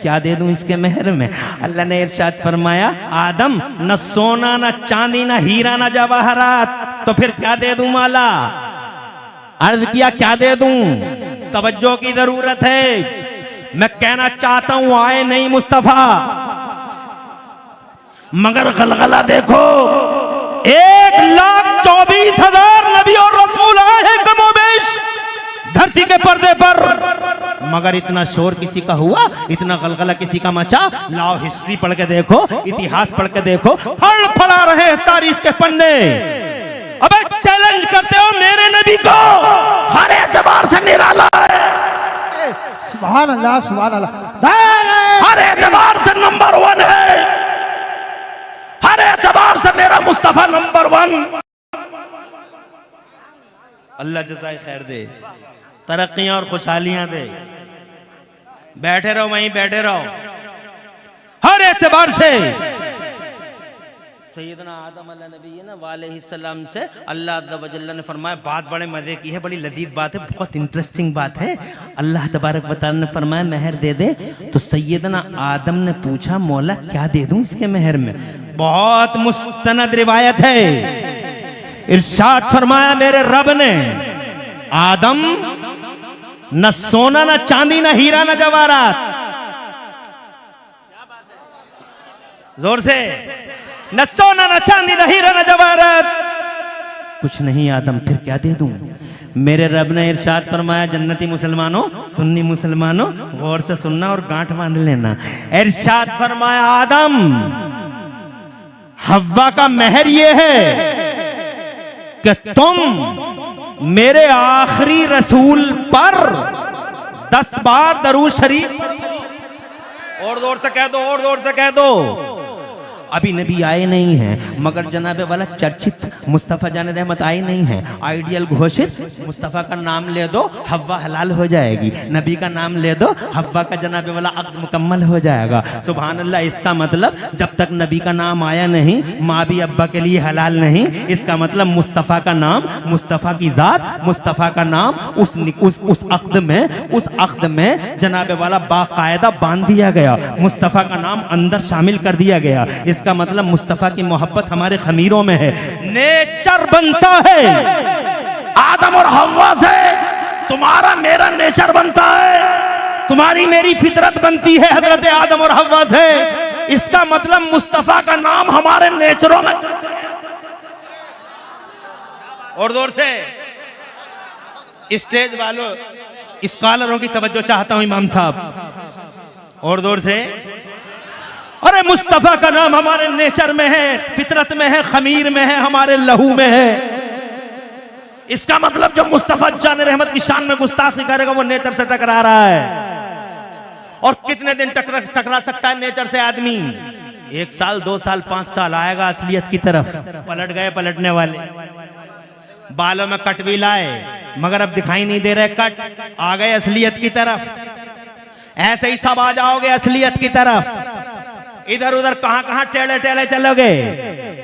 क्या दे दूं इसके मेहर में? अल्लाह ने इरशाद फरमाया आदम न सोना न चांदी न हीरा न जवाहरात, तो फिर क्या दे दूं मौला? अर्ज किया क्या दे दूं? तवज्जो की जरूरत है। मैं कहना चाहता हूं आए नहीं मुस्तफा, मगर गलगला देखो 1,24,000 नबी और रसूल आए हैं कमोबेश धरती के पर्दे पर, मगर इतना शोर किसी का हुआ, इतना गलगला किसी का मचा? लाओ हिस्ट्री पढ़ के देखो, इतिहास पढ़ के देखो, फड़ा रहे हैं तारीख के पन्ने। अबे चैलेंज करते हो मेरे नबी को, हर एतबार से निराला है। सुभान अल्लाह सुभान अल्लाह, हर एतबार से नंबर 1 है, हर एतबार से मेरा मुस्तफा नंबर 1। अल्लाह जज़ाए खैर दे, तरक्कियां और खुशहालियां दे। बैठे रहो वहीं बैठे रहो, हर एतबार से। सैयदना आदम अलैहिस्सलाम से अल्लाह अज़्ज़ा व जल्ल ने फरमाया, बात बड़े मजे की है, बड़ी लजीज बात है, बहुत इंटरेस्टिंग बात है। अल्लाह तबारक व तआला ने फरमाया मेहर दे दे, तो सैयदना आदम ने पूछा मौला क्या दे दूं इसके मेहर में? बहुत मुस्तनद रिवायत है, इरशाद फरमाया मेरे रब ने आदम न सोना न चांदी न हीरा न जवाहरात, जोर से, न सोना न चांदी न हीरा न जवाहरात, कुछ नहीं आदम, फिर क्या दे दूं? मेरे रब ने इरशाद फरमाया जन्नती मुसलमानों, सुन्नी मुसलमानों, गौर से सुनना और गांठ बांध लेना। इरशाद फरमाया आदम हव्वा का मेहर ये है कि तुम मेरे आखिरी रसूल पर 10 बार दरूद शरीफ, और जोर से कह दो, और जोर से कह दो। अभी नबी आए नहीं हैं, मगर जनाबे वाला चर्चित मुस्तफ़ा जान रहमत आए नहीं हैं, आइडियल घोषित मुस्तफ़ा का नाम ले दो हव्वा हलाल हो जाएगी, नबी का नाम ले दो हव्वा का जनाबे वाला अक़्द मुकम्मल हो जाएगा। सुभान अल्लाह। इसका मतलब जब तक नबी का नाम आया नहीं, माँ भी अब्बा के लिए हलाल नहीं। इसका मतलब मुस्तफ़ा का नाम, मुस्तफ़ा की ज़ात, मुस्तफ़ा का नाम उस अक़्द में जनाबे वाला बाकायदा बांध दिया गया, मुस्तफ़ा का नाम अंदर शामिल कर दिया गया। इसका मतलब मुस्तफा की मोहब्बत हमारे खमीरों में है। नेचर बनता है आदम और हव्वा से, तुम्हारा मेरा नेचर बनता है, तुम्हारी मेरी फितरत बनती है हजरत आदम और हव्वा से। इसका मतलब मुस्तफा का नाम हमारे नेचरों में। और जोर से स्टेज वालों, स्कॉलरों की तवज्जो चाहता हूं इमाम साहब, और जोर से। अरे मुस्तफा का नाम हमारे नेचर में है, फितरत में है, खमीर में है, हमारे लहू में है। इसका मतलब जो मुस्तफा जान रहमत की शान में गुस्ताखी करेगा वो नेचर से टकरा रहा है। और कितने दिन टकरा सकता है नेचर से आदमी? 1 साल, 2 साल, 5 साल आएगा असलियत की तरफ। पलट गए पलटने वाले, बालों में कट भी लाए मगर अब दिखाई नहीं दे रहे कट, आ गए असलियत की तरफ। ऐसे ही सब आ जाओगे असलियत की तरफ। इधर उधर कहां कहां टेढ़े टेढ़े चलोगे।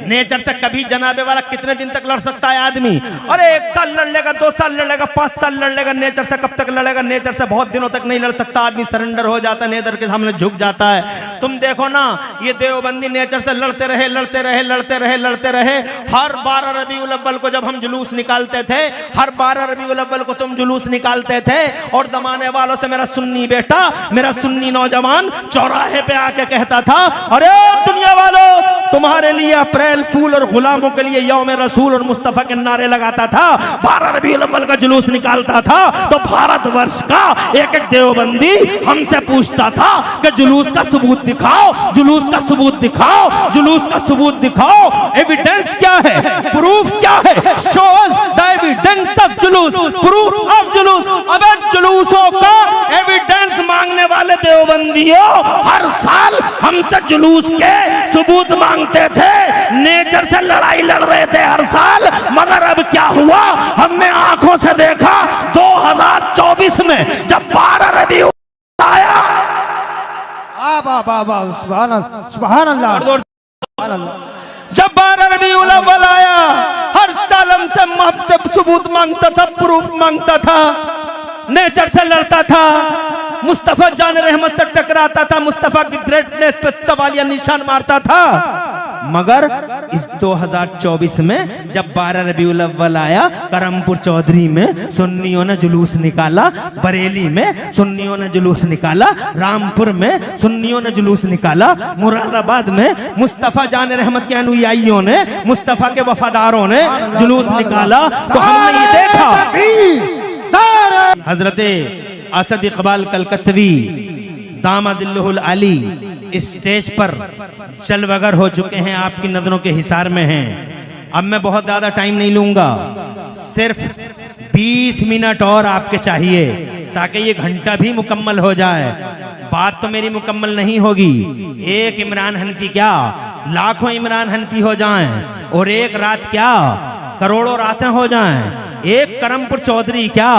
नेचर से कभी जनाबे वाला कितने दिन तक लड़ सकता है आदमी? अरे 1 साल लड़ लेगा, 2 साल लड़ लेगा, 5 साल लड़ लेगा। नेचर से कब तक लड़ेगा? नेचर से बहुत दिनों तक नहीं लड़ सकता आदमी, सरेंडर हो जाता है, नेचर के सामने झुक जाता है। तुम देखो ना, ये देवबंदी नेचर से लड़ते रहे लड़ते रहे लड़ते रहे लड़ते रहे। हर 12 रबीउल अव्वल को जब हम जुलूस निकालते थे, हर 12 रबीउल अव्वल को तुम जुलूस निकालते थे, और दमाने वालों से मेरा सुन्नी बेटा, मेरा सुन्नी नौजवान चौराहे पे आके कहता था, अरे दुनिया वालों, तुम्हारे लिए अप्रैल फूल और गुलामों के लिए यौम रसूल और मुस्तफा के नारे लगाता था। 12 रबीउल अव्वल का जुलूस निकालता था तो भारतवर्ष का एक एक देवबंदी हमसे पूछता था कि जुलूस का सबूत दिखाओ, जुलूस का सबूत दिखाओ, जुलूस का सबूत दिखाओ। एविडेंस क्या है? प्रूफ क्या है? शोज द एविडेंस ऑफ जुलूस, प्रूफ ऑफ जुलूस। अब जुलूसों का एविडेंस मांगने वाले देवबंदियों हर साल हमसे जुलूस के सबूत मांगते थे, नेचर से लड़ाई लड़ रहे थे हर साल। मगर अब क्या हुआ? हमने आंखों से देखा 2024 में जब 12 रबीउल आया वाह वाह वाह सुभान अल्लाह सुभान अल्लाह सुभान अल्लाह। जब 12 रबीउल अव्वल आया, हर साल हमसे मुझसे सबूत मांगता था, प्रूफ मांगता था, नेचर से लड़ता था, मुस्तफा जान रहमत से टकराता था, मुस्तफा की ग्रेटनेस पे सवालिया निशान मारता था। मगर इस 2024 में जब 12 रबीउल अव्वल आया, करमपुर चौधरी में सुन्नियों ने जुलूस निकाला, बरेली में सुन्नियों ने जुलूस निकाला, रामपुर में सुन्नियों ने जुलूस निकाला, मुरादाबाद में मुस्तफा जान रहमत के अनुयायियों ने, मुस्तफा के वफादारों ने जुलूस निकाला। तो हमने ये देखा हजरते असद इकबाल कलकत्वी दामादिल्लहुल आली स्टेज पर जलवगर हो चुके हैं, आपकी नजरों के हिसार में हैं। अब मैं बहुत ज्यादा टाइम नहीं लूंगा, सिर्फ 20 मिनट और आपके चाहिए ताकि ये घंटा भी मुकम्मल हो जाए। बात तो मेरी मुकम्मल नहीं होगी। एक इमरान हनफी क्या, लाखों इमरान हनफी हो जाएं, और एक रात क्या, करोड़ों रातें हो जाएं। एक करमपुर चौधरी क्या,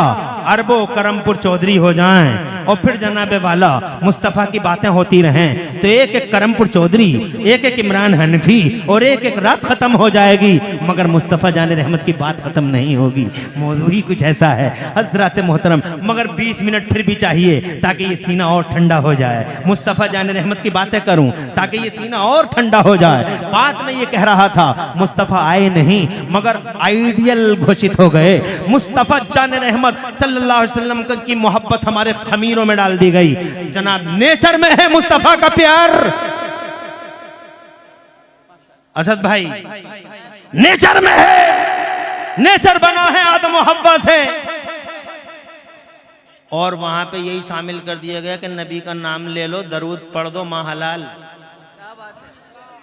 अरबों करमपुर चौधरी हो जाएं, और फिर जनाबे वाला मुस्तफ़ा की बातें होती रहें। तो एक एक करमपुर चौधरी, एक एक इमरान हनफी, और एक एक रात खत्म हो जाएगी, मगर मुस्तफ़ा जान रहमत की बात खत्म नहीं होगी। मौजू ही कुछ ऐसा है हजरत मोहतरम। मगर 20 मिनट फिर भी चाहिए ताकि ये सीना और ठंडा हो जाए, मुस्तफ़ा जान रहमत की बातें करूं ताकि ये सीना और ठंडा हो जाए। बात में ये कह रहा था, मुस्तफ़ा आए नहीं मगर आइडियल घोषित हो गए। मुस्तफ़ा जान रहमत सल्लल्लाहु अलैहि वसल्लम की मोहब्बत हमारे खमीरों में डाल दी गई। जनाब नेचर में है मुस्तफ़ा का प्यार। असद भाई नेचर में है, नेचर बना है आदम और हव्वा से, और वहां पे यही शामिल कर दिया गया कि नबी का नाम ले लो, दरूद पढ़ दो, माँ हलाल।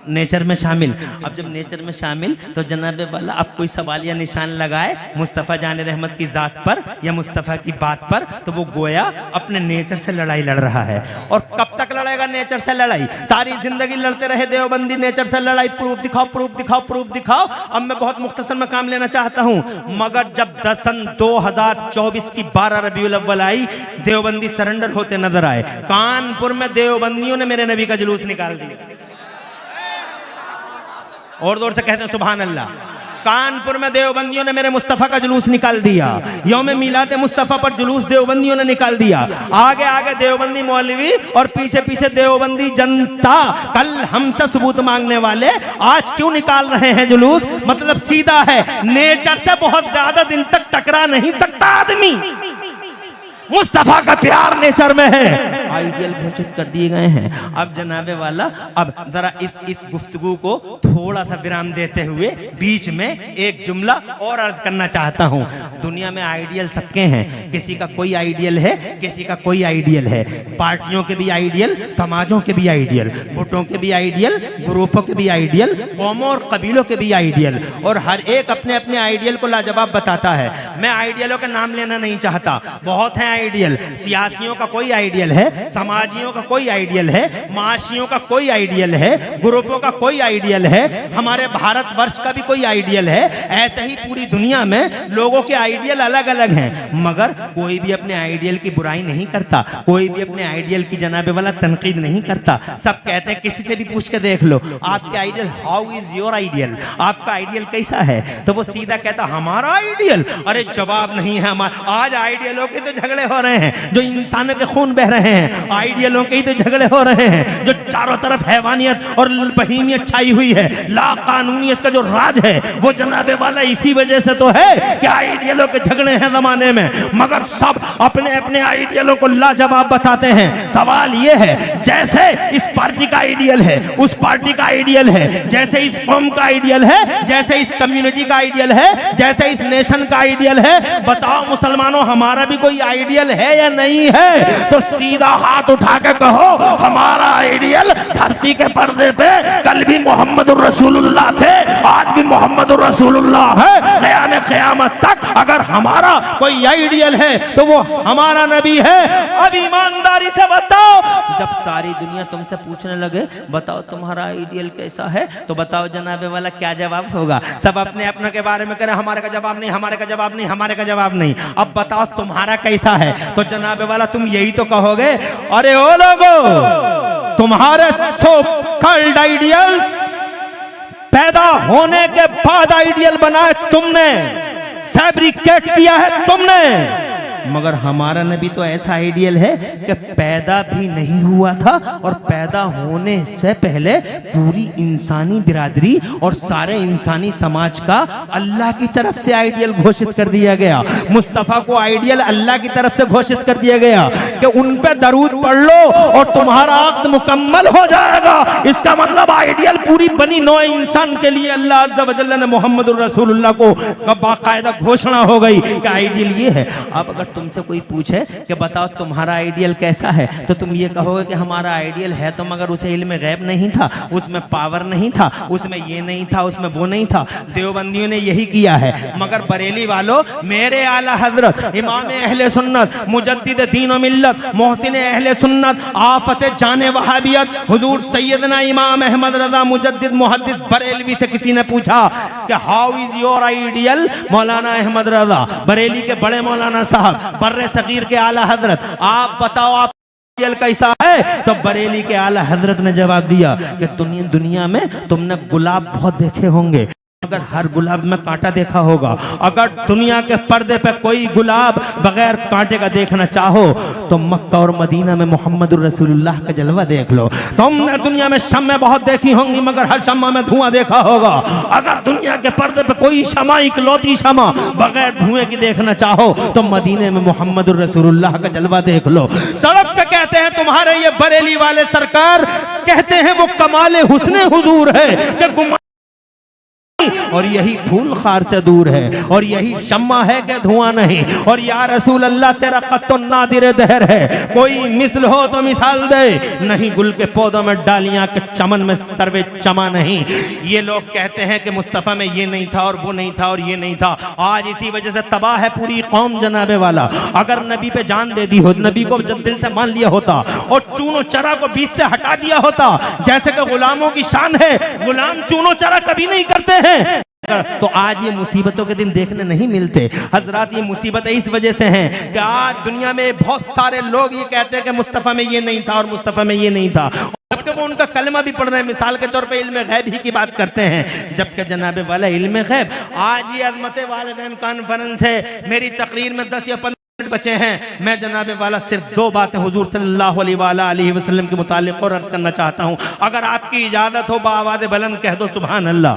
नेचर में शामिल। अब जब नेचर में शामिल तो जनाबे वाला अब कोई सवाल या निशान लगाए मुस्तफ़ा जान रहमत की ज़ात पर या मुस्तफ़ा की बात पर, तो वो गोया अपने नेचर से लड़ाई लड़ रहा है। और कब तक लड़ेगा नेचर से लड़ाई? सारी जिंदगी लड़ते रहे देवबंदी नेचर से लड़ाई, प्रूफ दिखाओ प्रूफ दिखाओ प्रूफ दिखाओ। अब मैं बहुत मुख्तसर में काम लेना चाहता हूँ, मगर जब सन 2024 की 12 रबीउल अव्वल आई, देवबंदी सरेंडर होते नजर आए। कानपुर में देवबंदियों ने मेरे नबी का जुलूस निकाल दिया, और जोर से कहते हैं सुभान अल्लाह। कानपुर में देवबंदियों ने मेरे मुस्तफ़ा का जुलूस निकाल दिया। यौम मिलाद मुस्तफ़ा पर जुलूस देवबंदियों ने निकाल दिया। आगे आगे देवबंदी मौलवी और पीछे पीछे देवबंदी जनता। कल हमसे सबूत मांगने वाले आज क्यों निकाल रहे हैं जुलूस? मतलब सीधा है, नेचर से बहुत ज्यादा दिन तक टकरा नहीं सकता आदमी। मुस्तफ़ा का प्यार नेचर में है, आइडियल घोषित कर दिए गए हैं। अब जनाबे वाला अब जरा इस गुफ्तगू को थोड़ा सा विराम देते हुए बीच में एक जुमला और अर्ज करना चाहता हूँ। दुनिया में आइडियल सबके हैं, किसी का कोई आइडियल है, किसी का कोई आइडियल है। पार्टियों के भी आइडियल, समाजों के भी आइडियल, गुटों के भी आइडियल, ग्रुपों के भी आइडियल, कौमों और कबीलों के भी आइडियल, और हर एक अपने अपने आइडियल को लाजवाब बताता है। मैं आइडियलों के नाम लेना नहीं चाहता, बहुत हैं आइडियल। सियासियों का कोई आइडियल है, समाजियों का कोई आइडियल है, माशियों का कोई आइडियल है, ग्रुपों का कोई आइडियल है, हमारे भारतवर्ष का भी कोई आइडियल है। ऐसे ही पूरी दुनिया में लोगों के आइडियल अलग अलग हैं, मगर कोई भी अपने आइडियल की बुराई नहीं करता, कोई भी अपने आइडियल की जनाबे वाला तनकीद नहीं करता। सब कहते हैं, किसी से भी पूछ के देख लो आपके ideal, how is your ideal, आपका आइडियल कैसा है, तो वो सीधा कहता हमारा आइडियल। अरे जवाब नहीं है हमारा। आज आइडियलों के तो झगड़े हो रहे हैं, जो इंसानों के खून बह रहे हैं, आइडियलों के ही तो झगड़े हो रहे हैं, जो चारों तरफ हैवानियत और बहीमियत छाई हुई है, ला कानूनियत का जो राज है, वो जनाबे वाला इसी वजह से तो है कि आइडियलों के झगड़े हैं जमाने में। मगर सब अपने अपने आइडियलों को लाजवाब बताते हैं। सवाल ये है, जैसे इस पार्टी का आइडियल है, उस पार्टी का आइडियल है, जैसे इस कौम का आइडियल है, जैसे इस कम्युनिटी का आइडियल है, जैसे इस नेशन का आइडियल है, बताओ मुसलमानों हमारा भी कोई आइडियल है या नहीं है? तो सीधा हाथ उठा के कहो हमारा आइडियल धरती के पर्दे पे कल भी मोहम्मदुर रसूलुल्लाह थे, आज भी मोहम्मदुर रसूलुल्लाह है, क़याम क़यामत तक। अगर हमारा कोई आइडियल है तो वो हमारा नबी है। अब ईमानदारी से बताओ, जब सारी दुनिया तुमसे पूछने लगे बताओ तुम्हारा आइडियल कैसा है, तो बताओ जनाबे वाला क्या जवाब होगा? सब अपने अपने के बारे में करें, हमारे का जवाब नहीं, हमारे का जवाब नहीं, हमारे का जवाब नहीं। अब बताओ तुम्हारा कैसा है, तो जनाबे वाला तुम यही तो कहोगे, अरे ओ लोगो तुम्हारे सो कॉल्ड आइडियल्स पैदा होने के बाद आइडियल बनाए तुमने, फैब्रिकेट किया है तुमने, मगर हमारा नबी तो ऐसा आइडियल है कि पैदा भी नहीं हुआ था और पैदा होने से पहले पूरी इंसानी बिरादरी और सारे इंसानी समाज का अल्लाह की तरफ से आइडियल घोषित कर दिया गया। मुस्तफ़ा को आइडियल अल्लाह की तरफ से घोषित कर दिया गया कि उन पे दरूद पढ़ लो और तुम्हारा अक़्द मुकम्मल हो जाएगा। इसका मतलब आइडियल पूरी बनी नौ इंसान के लिए अल्लाह अज़्ज़ा व जल्ल ने मोहम्मद रसूलुल्लाह को बाकायदा घोषणा हो गई कि आइडियल ये है। अब अगर तुमसे कोई पूछे कि बताओ तुम्हारा आइडियल कैसा है, तो तुम ये कहोगे कि हमारा आइडियल है तो मगर उसे इल्म गैब नहीं था, उसमें पावर नहीं था, उसमें ये नहीं था, उसमें वो नहीं था। देवबंदियों ने यही किया है, मगर बरेली वालों मेरे आला हजरत इमाम अहले सुन्नत मुजद्दिद दीन व मिल्लत मोहसिन अहले सुन्नत आफत जाने वहाबियत हुजूर सैयदना इमाम अहमद रजा मुजद्दिद मुहद्दिस बरेलवी से किसी ने पूछा कि हाउ इज योर आइडियल मौलाना अहमद रजा, बरेली के बड़े मौलाना साहब, बर्रे सगीर के आला हजरत, आप बताओ आप आइडियल कैसा है? तो बरेली के आला हजरत ने जवाब दिया कि दुनिया में तुमने गुलाब बहुत देखे होंगे, अगर हर गुलाब में कांटा देखा होगा। अगर दुनिया के पर्दे पे कोई गुलाब बगैर कांटे का देखना चाहो तो मक्का और मदीना में मोहम्मद रसूलुल्लाह का जलवा देख लो। तुमने दुनिया में शम्में बहुत देखी होंगी मगर हर शम्मा में धुआं देखा होगा। अगर दुनिया के पर्दे पे कोई शमा इकलौती शमा बगैर धुएं की देखना चाहो तो मदीने में मोहम्मद रसूलुल्लाह का जलवा देख लो। तड़प के कहते हैं तुम्हारे ये बरेली वाले सरकार, कहते हैं वो कमाले हुस्ने हुजूर है कि और यही फूल खार से दूर है और यही शम्मा है कि धुआं नहीं। और या रसूल अल्लाह तेरा कत्तो नादिर दहर है, कोई मिसल हो तो मिसाल दे, नहीं गुल के पौधों में डालियां के चमन में सर्वे चमा नहीं। ये लोग कहते हैं कि मुस्तफ़ा में ये नहीं था और वो नहीं था और ये नहीं था। आज इसी वजह से तबाह है पूरी कौम जनाबे वाला। अगर नबी पे जान दे दी हो, नबी को जब दिल से मान लिया होता और चूनो चरा को बीच से हटा दिया होता, जैसे कि गुलामों की शान है, गुलाम चूनो चरा कभी नहीं करते हैं, तो आज ये मुसीबतों के दिन देखने नहीं मिलते। हजरात ये मुसीबतें इस वजह से हैं कि आज दुनिया में बहुत सारे लोग ये कहते हैं कि मुस्तफ़ा में ये नहीं था और मुस्तफ़ा में ये नहीं था, जबकि वो उनका कलमा भी पढ़ रहे हैं, मिसाल के तौर पे इल्म गैब ही की बात करते हैं। जबकि जनाबे वाला इल्म गैब, आज ये अज़मत वालिदैन कॉन्फ्रेंस है, मेरी तकरीर में 10 या 15 मिनट बचे हैं। मैं जनाबे वाला सिर्फ 2 बातें हुजूर सल्लल्लाहु अलैहि वसल्लम के मुतालिक और अर्ज करना चाहता हूँ। अगर आपकी इजाजत हो बाआवाज़ बुलंद कह दो सुभान अल्लाह।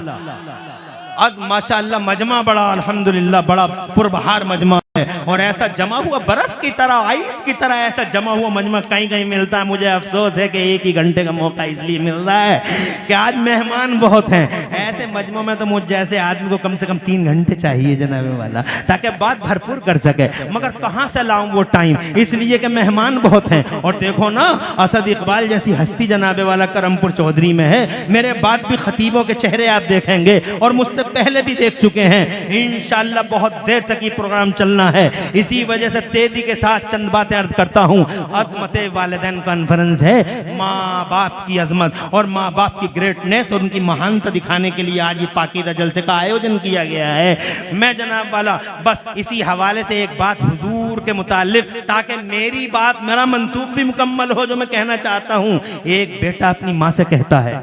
आज माशाअल्लाह मजमा बड़ा अल्हम्दुलिल्लाह बड़ा पुरबहार मजमा है और ऐसा जमा हुआ बर्फ की तरह, आइस की तरह ऐसा जमा हुआ मजमा कहीं कहीं मिलता है। मुझे अफसोस है कि 1 ही घंटे का मौका इसलिए मिल रहा है कि आज मेहमान बहुत हैं। ऐसे मजमों में तो मुझ जैसे आदमी को कम से कम 3 घंटे चाहिए जनाबे वाला, ताकि बात भरपूर कर सके, मगर कहाँ से लाऊं वो टाइम, इसलिए कि मेहमान बहुत हैं। और देखो ना, असद इकबाल जैसी हस्ती जनाबे वाला करमपुर चौधरी में है। मेरे बाद भी खतीबों के चेहरे आप देखेंगे और मुझसे पहले भी देख चुके हैं। इंशाअल्लाह बहुत देर तक ये प्रोग्राम चलना है, इसी वजह से तेजी के साथ चंद बातें अर्ज करता हूँ। अज़मत वालिदैन कॉन्फ्रेंस है, माँ बाप की अजमत और माँ बाप की ग्रेटनेस और उनकी महानता दिखाने के लिए आज ये पाकीदा जलसे का आयोजन किया गया है। मैं जनाब वाला बस इसी हवाले से एक बात हुजूर के मुतालिक, ताकि मेरी बात, मेरा मंतूब भी मुकम्मल हो जो मैं कहना चाहता हूँ। एक बेटा अपनी माँ से कहता है,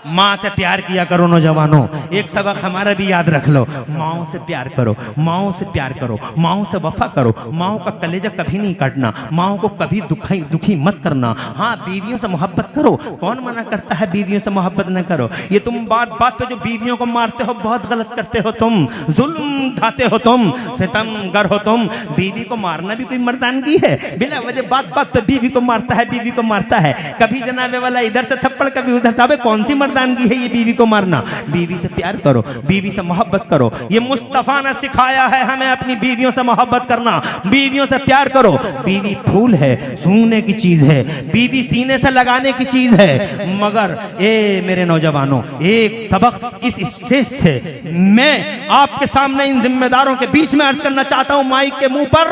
माँ से प्यार किया करो नौजवानों। एक सबक हमारा भी याद रख लो, माओ से प्यार करो, माओ से प्यार करो, माओ से वफा करो, माओ का कलेजा कभी नहीं काटना, माओ को कभी दुखी मत करना। हाँ, बीवियों से मोहब्बत करो, कौन मना करता है बीवियों से मोहब्बत न करो। ये तुम बात बात पे जो बीवियों को मारते हो बहुत गलत करते हो, तुम जुल्म ढाते हो, तुम सितमगर हो। तुम बीवी को मारना भी कोई मर्दानगी है? बिला वजह बात बात पे बीवी को मारता है, बीवी को मारता है। कभी जनाबे वाला इधर से थप्पड़, कभी उधर से। कौन सी मर्दानगी है ये बीवी को मारना? बीवी से प्यार करो, बीवी से मोहब्बत करो। ये मुस्तफा ने सिखाया है हमें अपनी बीवियों से मोहब्बत करना, बीवियों से प्यार करो। बीवी फूल है, सूंघने की चीज है, बीवी सीने से लगाने की चीज है। मगर मेरे नौजवानों, एक सबक इस स्टेज से मैं आपके सामने इन जिम्मेदारों के बीच में अर्ज करना चाहता हूं, माइक के मुंह पर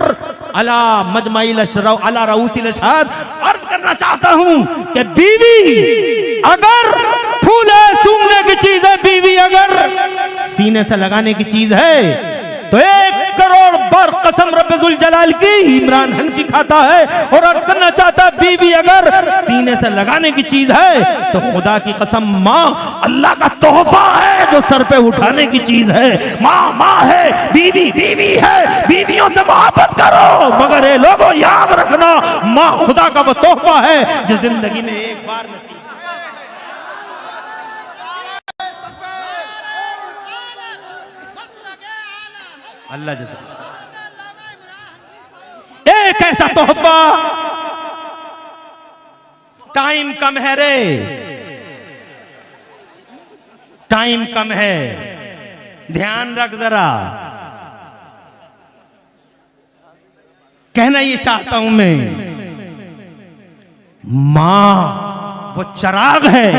अला मजमाइल अशरा अला रऊसिल अशहाद अर्ज करना चाहता हूं कि बीवी अगर फूल है, सूंघने की चीज है, बीवी अगर सीने से लगाने की चीज है तो 1 करोड़ और कसम रब्बुल जलाल की इमरान हनफी खाता है और अर्ज करना चाहता है बीवी अगर सीने से लगाने की चीज है तो खुदा की कसम माँ अल्लाह का तोहफा है जो सर पे उठाने की चीज है। माँ माँ है, बीवी बीवी है, बीवियों से मोहब्बत करो, मगर ये लोगों याद रखना माँ खुदा का वो तोहफा है जो जिंदगी में एक बार नसीब। अल्लाह जज़ा एक ऐसा तोहफा। टाइम कम है रे, टाइम कम है, ध्यान रख जरा। कहना ये चाहता हूं मैं, मां वो चिराग है,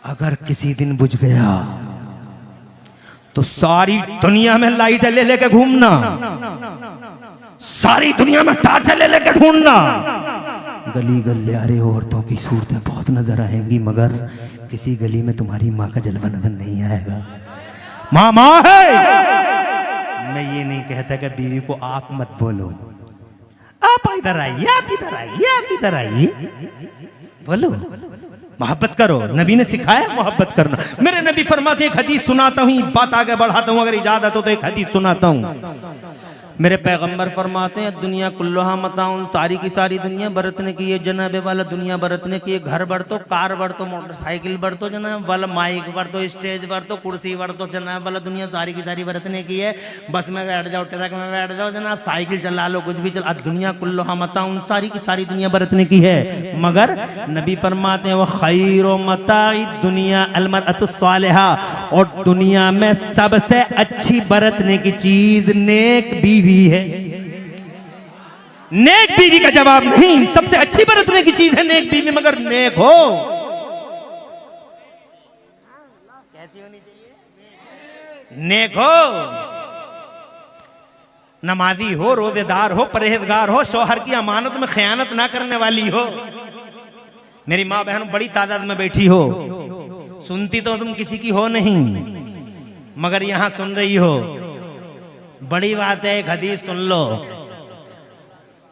अगर किसी दिन बुझ गया तो सारी दुनिया में लाइट ले लेके घूमना, सारी दुनिया में टार्च ले लेके ढूंढना। गली गलियारे औरतों की सूरतें बहुत नजर आएंगी मगर किसी गली में तुम्हारी माँ का जलवा नजर नहीं आएगा। माँ माँ है। मैं ये नहीं कहता कि बीवी को आप मत बोलो, आप इधर आइए, आप इधर आइए, आप इधर आइए, बोलो, मोहब्बत करो। नबी ने सिखाया मोहब्बत करना। मेरे नबी फरमाते एक हदीस सुनाता हूँ, बात आगे बढ़ाता हूँ, अगर इजाजत हो तो एक हदीस सुनाता हूँ। मेरे पैगंबर फरमाते हैं दुनिया कुल्लुहा मताउन, सारी की सारी दुनिया बरतने की है जनाबे वाला, दुनिया बरतने की है। घर बढ़ तो, कार बढ़ तो, मोटरसाइकिल बढ़ तो जनाब वाला, माइक बढ़ तो, स्टेज बढ़ तो, कुर्सी बढ़ तो जनाब वाला, दुनिया सारी की सारी बरतने की है। बस में बैठ जाओ, ट्रक में बैठ जाओ जनाब, साइकिल चला लो, कुछ भी चला, अब दुनिया कुल्लुहा मताउन, सारी की सारी दुनिया बरतने की है। मगर नबी फरमाते हैं वो खैरो मताई दुनिया अलमरअतुस सालिहा, और दुनिया में सबसे अच्छी बरतने की चीज नेक बीवी है। नेक बीवी का जवाब नहीं, सबसे अच्छी बरतने की चीज है नेक बीवी, मगर नेक हो। कैसी होनी चाहिए? नेक हो, नमाजी हो, रोजेदार हो, परहेजगार हो, शौहर की अमानत में खयानत ना करने वाली हो। मेरी माँ बहन बड़ी तादाद में बैठी हो, सुनती तो तुम किसी की हो नहीं मगर यहां सुन रही हो, बड़ी बात है। एक हदीस सुन लो,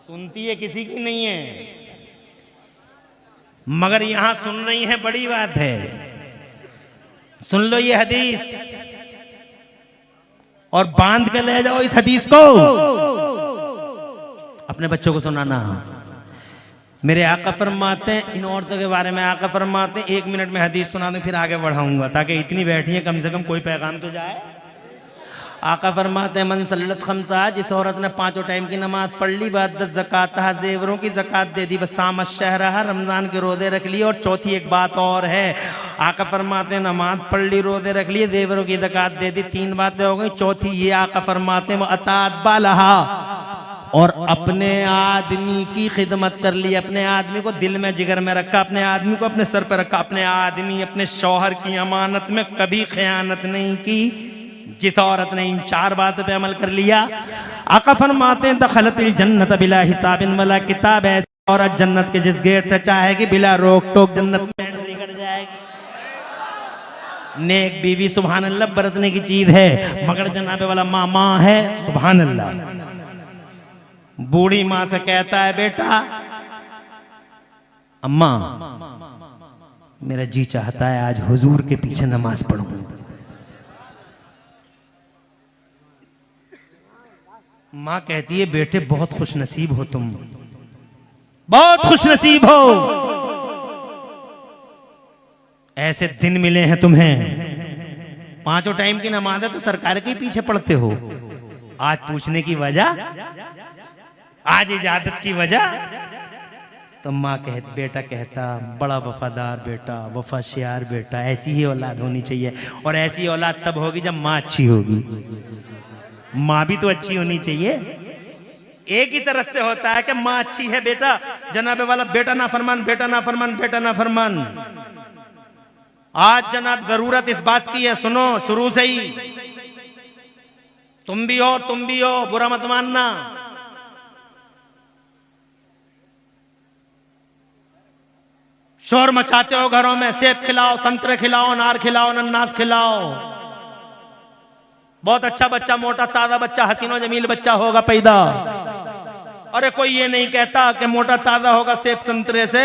सुनती है किसी की नहीं है मगर यहां सुन रही है, बड़ी बात है। सुन लो ये हदीस और बांध के ले जाओ इस हदीस को, अपने बच्चों को सुनाना। मेरे आका फरमाते हैं इन औरतों के बारे में, आका फरमाते हैं 1 मिनट में हदीस सुना दूं फिर आगे बढ़ाऊंगा, ताकि इतनी बैठी है कम से कम कोई पैगाम तो जाए। आका फरमाते हैं मन सल्लत खमसा, जिस औरत ने 5 टाइम की नमाज पढ़ ली, बाद ज़कात जेवरों की ज़कात दे दी, बस साम शहरहा, रमज़ान के रोज़े रख लिए। और चौथी एक बात और है, आका फरमाते हैं नमाज पढ़ ली, रोज़े रख लिए, जेवरों की ज़कात दे दी, 3 बातें हो गई। चौथी ये आका फरमाते हैं वो अतात बालहा, और अपने आदमी की खिदमत कर ली, अपने आदमी को दिल में जिगर में रखा, अपने आदमी को अपने सर पर रखा। अपने आदमी अपने शौहर की अमानत में कभी खयानत नहीं की। जिस औरत ने इन 4 बातों पे अमल कर लिया, आका फरमाते हैं दखलतिल जन्नत बिला हिसाबिन वला किताब, ऐसी औरत जन्नत के जिस गेट से चाहेगी बिला रोक टोक जन्नत में एंट्री कर जाएगी। नेक बीवी सुभान अल्लाह बरतने की चीज है, मगर जनाबे वाला माँ है, सुभान अल्लाह। बूढ़ी माँ से कहता है बेटा अम्मा मेरा जी चाहता है आज हुजूर के पीछे नमाज पढ़ूं। माँ कहती है बेटे बहुत खुश नसीब हो तुम, बहुत खुश नसीब हो, ऐसे दिन मिले हैं तुम्हें। 5 टाइम की नमाज है तो सरकार के पीछे पढ़ते हो। आज पूछने की वजह, आज इजाजत की वजह, तो माँ बेटा कहता बड़ा वफादार बेटा, वफाशियार बेटा, ऐसी ही औलाद होनी चाहिए। और ऐसी औलाद तब होगी जब माँ अच्छी होगी। माँ भी तो अच्छी होनी चाहिए। एक ही तरफ से होता है कि माँ अच्छी है, बेटा जनाबे वाला बेटा ना फरमान, बेटा ना फरमान, बेटा ना फरमान। आज जनाब जरूरत इस बात की है, सुनो शुरू से ही, तुम भी हो, बुरा मत मानना। शोर मचाते हो घरों में, सेब खिलाओ, संतरे खिलाओ, अनार खिलाओ, अनानास खिलाओ। बहुत अच्छा बच्चा, मोटा ताजा बच्चा, हसीन और जमील बच्चा होगा पैदा। अरे कोई ये नहीं कहता कि मोटा ताजा होगा सेब संतरे से,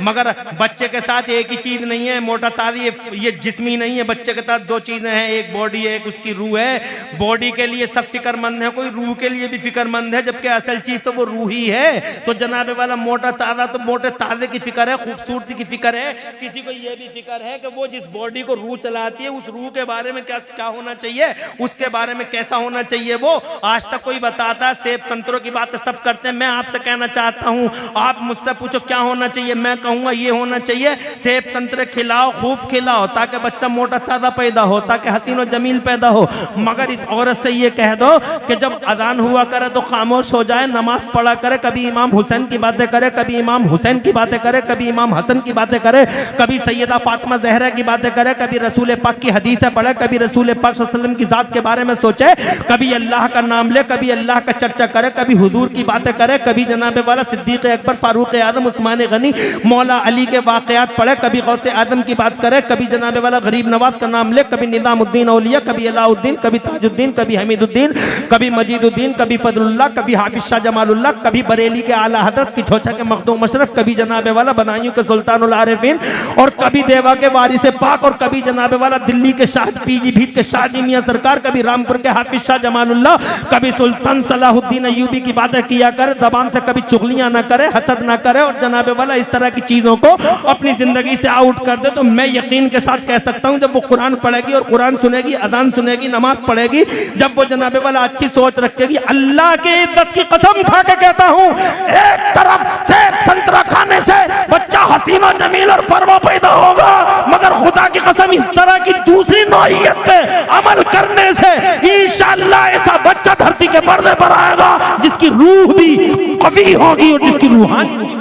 मगर बच्चे के साथ एक ही चीज नहीं है। मोटा ताजा ये जिस्मी नहीं है, बच्चे के साथ दो चीजें हैं, एक बॉडी है, एक उसकी रूह है। बॉडी के लिए सब फिक्रमंद है, कोई रूह के लिए भी फिक्रमंद है, जबकि असल चीज तो वो रूह ही है। तो जनाबे वाला मोटा ताजा तो मोटे ताजे की फिक्र है, खूबसूरती की फिक्र है। किसी को ये भी फिक्र है कि वो जिस बॉडी को रूह चलाती है, उस रूह के बारे में क्या होना चाहिए, उसके बारे में कैसा होना चाहिए। वो आज तक कोई बताता, सेब संतरों की बातें सब करते। मैं आपसे कहना चाहता हूं, आप मुझसे पूछो क्या होना चाहिए, मैं कहूंगा ये होना चाहिए, सेब संतरे खिलाओ, खूब खिलाओ, ताकि बच्चा मोटा ताजा पैदा हो, ताकि हसीन और जमील पैदा हो। मगर इस औरत से ये कह दो कि जब अजान हुआ करे तो खामोश हो जाए, नमाज पढ़ा करे, कभी इमाम हुसैन की बातें करे, कभी इमाम हुसैन की बातें करे, कभी इमाम हसन की बातें करे, कभी सैयदा फातिमा ज़हरा की बातें करे, कभी रसूल पाक की हदीसें पढ़े, कभी रसूल पाक सल्लल्लाहु अलैहि वसल्लम की जात के बारे में सोचे, कभी अल्लाह का नाम ले, कभी अल्लाह का चर्चा करे, कभी हुजूर की बातें करे, कभी जनाबे वाला सिद्दीक अकबर, फारूक आजम, उस्मान गनी, मौला अली के वाकयात पढ़े, कभी गौसे आदम की बात करे, कभी जनाबे वाला गरीब नवाज का नाम ले, कभी निजामुद्दीन औलिया, कभी अलाउद्दीन, कभी ताजुद्दीन, कभी हमीदुद्दीन, कभी मजीदुद्दीन, कभी फजलुल्लाह, कभी हाफिज शाह जमालुल्लाह, कभी बरेली के आला हजरत की छोचा के मखदूम अशरफ, कभी जनाबे वाला बनाइयों के सुल्तानुल आरिफीन, और कभी देवा के वारिस पाक, और कभी जनाबे वाला दिल्ली के शाह पीजी भीत के शाहजी मियां सरकार, कभी रामपुर के हाफिज शाह जमालुल्लाह, कभी सुल्तान सलाहुद्दीन अय्यूबी की बातें किया करे, जबान से कभी चुगलियां ना करे, हसद ना करे, और जनाबे वाला इस तरह की चीजों को अपनी जिंदगी से आउट कर दे। तो मैं यकीन के साथ कह सकता हूं, जब वो कुरान पढ़ेगी और कुरान सुनेगी, अजान सुनेगी, नमाज पढ़ेगी, जब वो जनाबे वाला अच्छी सोच रखेगी, अल्लाह की इज्जत की कसम खा के कहता हूं, एक तरफ सेब संतरा खाने से बच्चा हसीन और जमील और फरमा पैदा होगा, मगर खुदा की कसम इस तरह की दूसरी नौइयत पे अमल करने से इंशाअल्लाह ऐसा बच्चा धरती के पर्दे पर आएगा जिसकी रूह भी कवी होगी और जिसकी रूहानी होगी।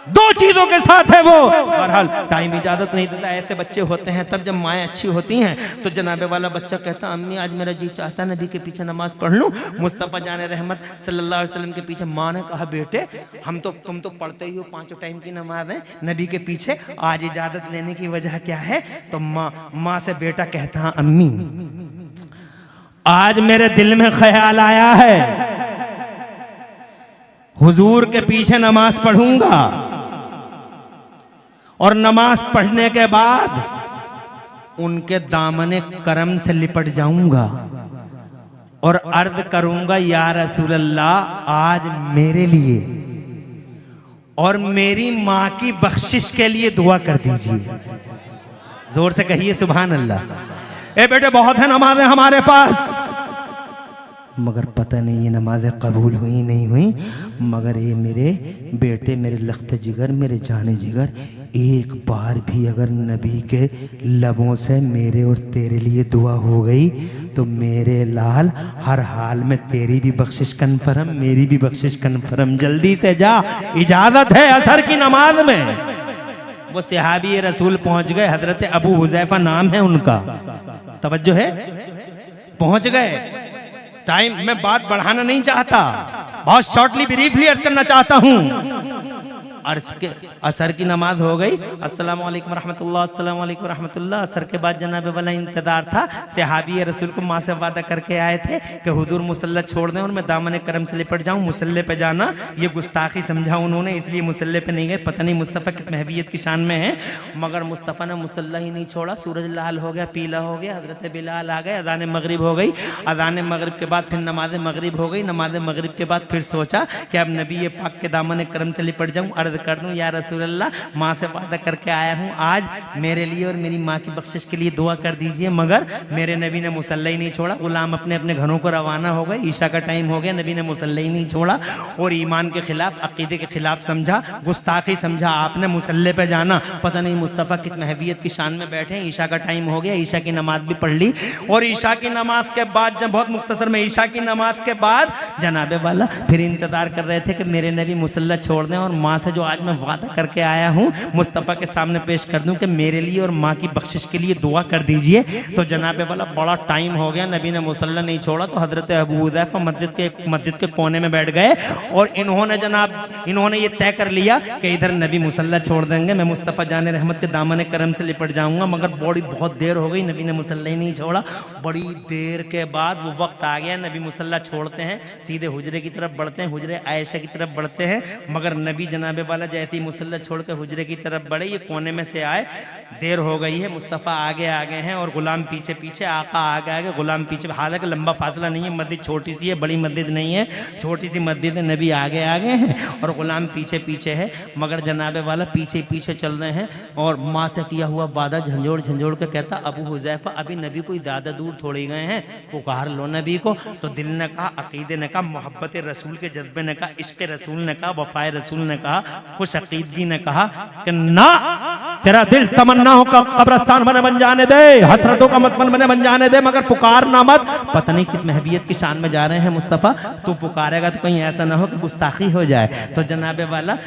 दो चीजों के साथ है वो। बहरहाल टाइम इजाजत नहीं देता, ऐसे बच्चे होते हैं तब जब माएँ अच्छी होती हैं तो जनाबे वाला बच्चा कहता अम्मी आज मेरा जी चाहता है नबी के पीछे नमाज पढ़ लूं, मुस्तफ़ा जान रहमत सल्लल्लाहु अलैहि वसल्लम के पीछे। माँ ने कहा बेटे तुम तो पढ़ते ही हो, 5 टाइम की नमाज है नबी के पीछे, आज इजाजत लेने की वजह क्या है? तो माँ से बेटा कहता अम्मी आज मेरे दिल में ख्याल आया है हुजूर के पीछे नमाज पढ़ूंगा, और नमाज पढ़ने के बाद उनके दामने करम से लिपट जाऊंगा और अर्ज करूंगा या रसूल अल्लाह आज मेरे लिए और मेरी माँ की बख्शिश के लिए दुआ कर दीजिए। जोर से कहिए सुभान अल्लाह। ए बेटे बहुत है नमाजें हमारे पास, मगर पता नहीं ये नमाजें कबूल हुई नहीं हुई, मगर ये मेरे बेटे, मेरे लख्त जिगर, मेरे जाने जिगर, एक बार भी अगर नबी के लबों से मेरे और तेरे लिए दुआ हो गई तो मेरे लाल हर हाल में तेरी भी बख्शिश कन्फर्म, मेरी भी बख्शिश कन्फर्म। जल्दी से जा, इजाजत है असर की नमाज में। वो सहाबी रसूल पहुंच गए, हजरत अबू हुज़ैफा नाम है उनका, तवज्जो है, पहुंच गए। टाइम मैं बात बढ़ाना नहीं चाहता, बहुत शॉर्टली ब्रीफली अर्ज करना चाहता हूं। अर्ज के असर की नमाज हो गई, अस्सलाम वालेकुम रहमतुल्लाह, अस्सलाम वालेकुम रहमतुल्लाह। असर के बाद जनाबे वाला इंतजार था, सहाबी रसूल को माँ से वादा करके आए थे कि हुजूर मुसल्ला छोड़ दें और मैं दामन करम से लिपट जाऊं। मुसल्ले पे जाना ये गुस्ताखी समझा उन्होंने, इसलिए मुसल्ले पे नहीं गए। पता नहीं मुस्तफ़ा किस महवियत की शान में है, मगर मुस्तफ़ा ने मुसल्ला ही नहीं छोड़ा। सूरज लाल हो गया, पीला हो गया, हजरत बिलाल आ गए, अज़ान मगरिब हो गई। अज़ान मगरिब के बाद फिर नमाज मगरिब हो गई। नमाज मगरिब के बाद फिर सोचा कि अब नबी पाक के दामन करम से लिपट जाऊं, अर्ज कर दूं या रसूल अल्लाह माँ से वादा करके आया हूँ आज मेरे लिए और मेरी माँ की बख्शिश के लिए दुआ कर दीजिए। मगर मेरे नबी ने मुसल्ला ही नहीं छोड़ा। गुलाम अपने अपने घरों को रवाना हो गए, ईशा का टाइम हो गया, नबी ने मुसल्ला ही नहीं छोड़ा और ईमान के खिलाफ, अकीदे के खिलाफ समझा, गुस्ताखी समझा आपने मुसल्ले पे जाना। पता नहीं मुस्तफ़ा किस महवियत की शान में बैठे। ईशा का टाइम हो गया, ईशा की नमाज भी पढ़ ली और ईशा की नमाज के बाद, जब बहुत मुख्तसर में, ईशा की नमाज के बाद जनाबे वाला फिर इंतजार कर रहे थे कि मेरे नबी मुसल्ला छोड़ दें और माँ से जो आज मैं वादा करके आया हूँ मुस्तफ़ा के सामने पेश कर दूं कि मेरे लिए और माँ की बख्शिश के लिए दुआ कर दीजिए। तो जनाबे वाला बड़ा टाइम हो गया, नबी ने मुसल्ला नहीं छोड़ा, तो हजरत अबू हुज़ैफा मस्जिद के कोने में बैठ गए और इन्होंने ये तय कर लिया कि इधर नबी मुसल्ला छोड़ देंगे, मैं मुस्तफ़ा जान रहमत के दामन करम से लिपट जाऊंगा। मगर बहुत देर हो गई, नबी ने मुसल्ला ही नहीं छोड़ा। बड़ी देर के बाद वो वक्त आ गया, नबी मुसल्ला छोड़ते हैं, सीधे हुजरे की तरफ बढ़ते हैं, हुजरे आयशा की तरफ बढ़ते हैं। मगर नबी जनाबे वाला जैसे ही मुसल्ला छोड़ के हुजरे की तरफ बढ़े, ये कोने में से आए, देर हो गई है, मुस्तफ़ा आगे आगे हैं और गुलाम पीछे पीछे, आका आगे आगे, गुलाम पीछे। हालांकि लंबा फासला नहीं है, मस्जिद छोटी सी है, बड़ी मस्जिद नहीं है, छोटी सी मस्जिद है। नबी आगे आगे हैं और गुलाम पीछे पीछे है। मगर जनाबे वाला पीछे पीछे चल रहे हैं और माँ से किया हुआ वादा झंझोड़ झंझोड़ के कहता, अबू हुज़ैफा अभी नबी कोई ज़्यादा दूर थोड़ी गए हैं, पुकार लो नबी को। तो दिल ने कहा, अकीदे ने कहा, मोहब्बत रसूल के जज्बे ने कहा, इश्क रसूल ने कहा, वफाए रसूल ने कहा, खुश अकीदगी ने कहा कि ना, तेरा दिल तमन्नाओं का कब्रस्तान बन जाने दे, हसरतों का मतफन बन जाने दे, मगर पुकार ना मत। पता नहीं किस महवियत की शान में जा रहे हैं मुस्तफ़ा, तू पुकारेगा तो कहीं ऐसा ना हो कि गुस्ताखी हो जाए। तो जनाबे वाला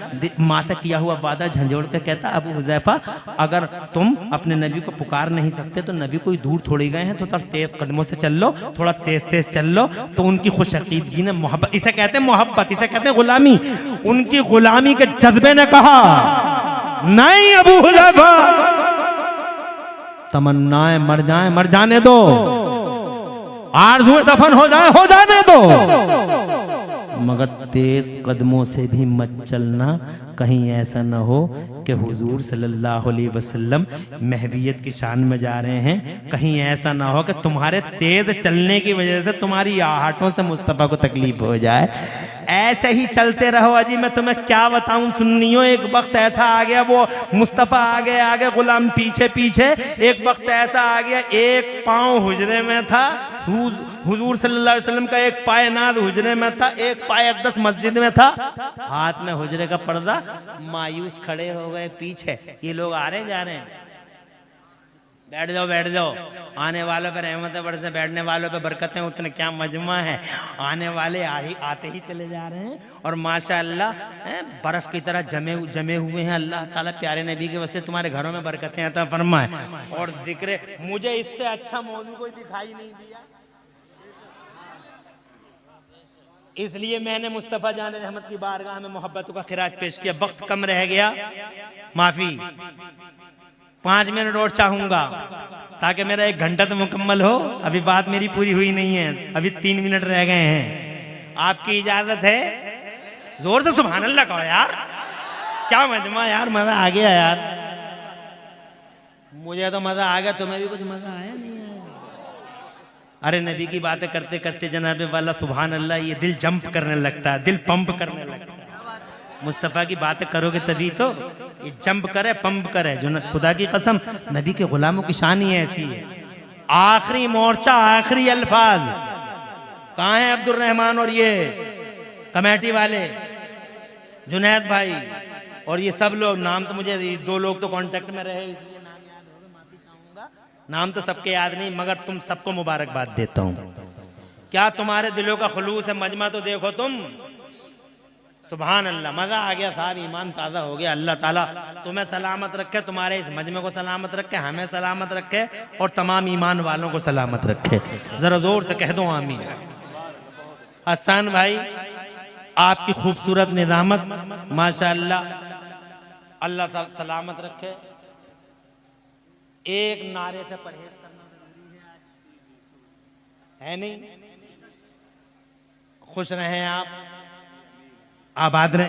माँ से किया हुआ वादा झंझोड़ के कहता, अबू हुज़ैफा अगर तुम अपने नबी को पुकार नहीं सकते तो नबी कोई दूर थोड़ी गए हैं, तो थोड़ा तेज कदमों से चल लो, थोड़ा तेज तेज चल लो। तो उनकी खुश अकीदगी ने, मोहब्बत, इसे कहते हैं मोहब्बत, इसे कहते हैं गुलामी, उनकी गुलामी के जज्बे ने कहा, नहीं अबू हुज़ैफा, तमन्नाएं मर जाए, मर जाने दो, आरज़ू दफन हो जाने दो, मगर तेज कदमों से भी मत चलना, कहीं ऐसा न हो कि हुजूर सल्लल्लाहु अलैहि वसल्लम महवियत की शान में जा रहे हैं, कहीं ऐसा ना हो कि तुम्हारे तेज चलने की वजह से तुम्हारी आहटों से मुस्तफ़ा को तकलीफ हो जाए। ऐसे ही चलते रहो। अजी मैं तुम्हें क्या बताऊं सुन्नियों, एक वक्त ऐसा आ गया, वो मुस्तफ़ा आगे आगे, गुलाम पीछे पीछे। एक वक्त ऐसा आ गया, एक पाँव हुजरे में था, हुजूर सल्लल्लाहु अलैहि वसल्लम का एक पाय नाद हुजरे में था, एक पाय अक़दस मस्जिद में था, हाथ में हुजरे का पर्दा। मायूस खड़े हो गए पीछे, ये लोग आ रहे जा रहे हैं, बैठ जाओ बैठ जाओ, आने वालों पे रहमतें बरसे, बैठने वालों पे बरकतें उतने, क्या मजमा है। आने वाले आते ही चले जा रहे हैं और माशाअल्लाह बर्फ की तरह जमे हुए हैं। अल्लाह ताला प्यारे नबी के वजह से तुम्हारे घरों में बरकतें अता फरमाए। और जिक्र, मुझे इससे अच्छा मौजू कोई दिखाई नहीं दिया, इसलिए मैंने मुस्तफ़ा जान रहमत की बारगाह में मोहब्बतों का खिराज पेश किया। वक्त कम रह गया, माफी, 5 मिनट और चाहूंगा ताकि मेरा 1 घंटा तो मुकम्मल हो। अभी बात मेरी पूरी हुई नहीं है, अभी 3 मिनट रह गए हैं। आपकी इजाजत है? जोर से सुभान अल्लाह कहो यार, क्या मजमा यार, मजा आ गया यार, मुझे तो मजा आ गया, तुम्हें भी कुछ मजा आया नहीं है? अरे नबी की बातें करते करते जनाबे वाला सुभान अल्लाह, ये दिल जंप करने लगता है, दिल पंप करने लगता है। मुस्तफ़ा की बातें करोगे तभी तो ये जंप करे, पंप करे। जो खुदा की कसम, नबी के गुलामों की शान ही ऐसी है। आखिरी मोर्चा, आखिरी अल्फाज, कहाँ है अब्दुल रहमान और ये कमेटी वाले, जुनैद भाई और ये सब लोग? नाम तो मुझे 2 लोग तो कांटेक्ट में रहे, इसलिए नाम याद होगा, माफी चाहूंगा, नाम तो सबके याद नहीं, मगर तुम सबको मुबारकबाद देता हूँ। क्या तुम्हारे दिलों का खुलूस है, मजमा तो देखो तुम। सुभान अल्लाह, मजा आ गया साहब, ईमान ताज़ा हो गया। अल्लाह ताला तुम्हें सलामत रखे, तुम्हारे इस मजमे को सलामत रखे, हमें सलामत रखे और तमाम ईमान वालों को सलामत रखे। जरा जोर से कह दो आमीन। हसन भाई, आपकी खूबसूरत निजामत माशाअल्लाह, अल्लाह सलामत रखे। एक नारे से परहेज करना जरूरी है नहीं? खुश रहें आप, आबाद रहे।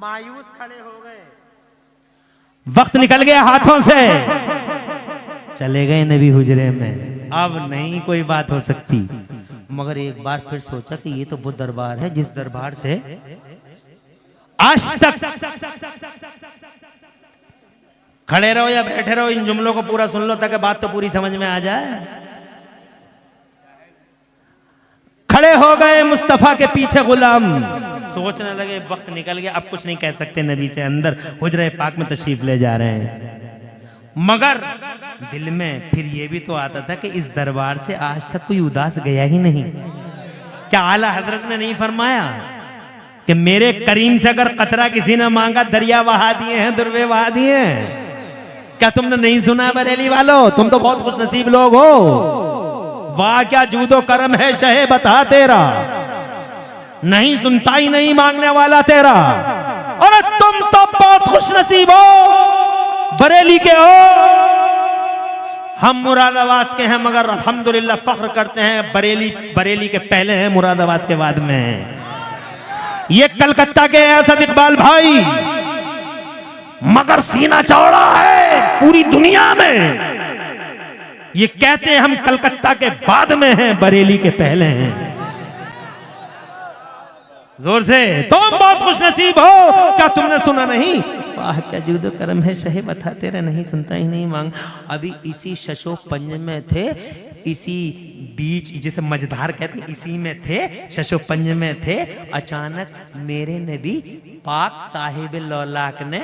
मायूस खड़े हो गए, वक्त निकल गया हाथों से, चले गए नबी हुजरे में, अब नहीं कोई बात हो सकती। मगर एक बार फिर सोचा कि ये तो वो दरबार है जिस दरबार से आज तक, खड़े रहो या बैठे रहो, इन जुमलों को पूरा सुन लो ताकि बात तो पूरी समझ में आ जाए। खड़े हो गए मुस्तफ़ा के पीछे गुलाम, सोचने लगे वक्त निकल गया, अब कुछ नहीं कह सकते नबी से, अंदर हुजरे पाक में तशरीफ ले जा रहे हैं। मगर दिल में फिर ये भी तो आता था कि इस दरबार से आज तक कोई उदास गया ही नहीं। क्या आला हजरत ने नहीं फरमाया, कि मेरे करीम से अगर कतरा किसी ने मांगा दरिया बहा दिए हैं, दुर्वे बहा दिए हैं। क्या तुमने नहीं सुना है बरेली वालों? तुम तो बहुत खुश नसीब लोग हो। वाह क्या जूदो करम है शहे बता तेरा, नहीं सुनता ही नहीं मांगने वाला तेरा। और तुम तो बहुत खुश नसीब हो, बरेली के हो। हम मुरादाबाद के हैं मगर अल्हम्दुलिल्लाह फख्र करते हैं बरेली के पहले हैं, मुरादाबाद के बाद में हैं। ये कलकत्ता के असद इकबाल भाई मगर सीना चौड़ा है पूरी दुनिया में। ये कहते हैं हम कलकत्ता के बाद में हैं, बरेली के पहले हैं। जोर से तुम बहुत खुश नसीब हो। क्या तुमने सुना नहीं? वाह क्या जूदो करम है शहे बता तेरा, नहीं सुनता ही नहीं मांग। अभी इसी शशो पंज में थे, इसी बीच जिसे मझधार कहते हैं, इसी में थे, शशो पंज में थे। अचानक मेरे नबी पाक साहिब लौलाक ने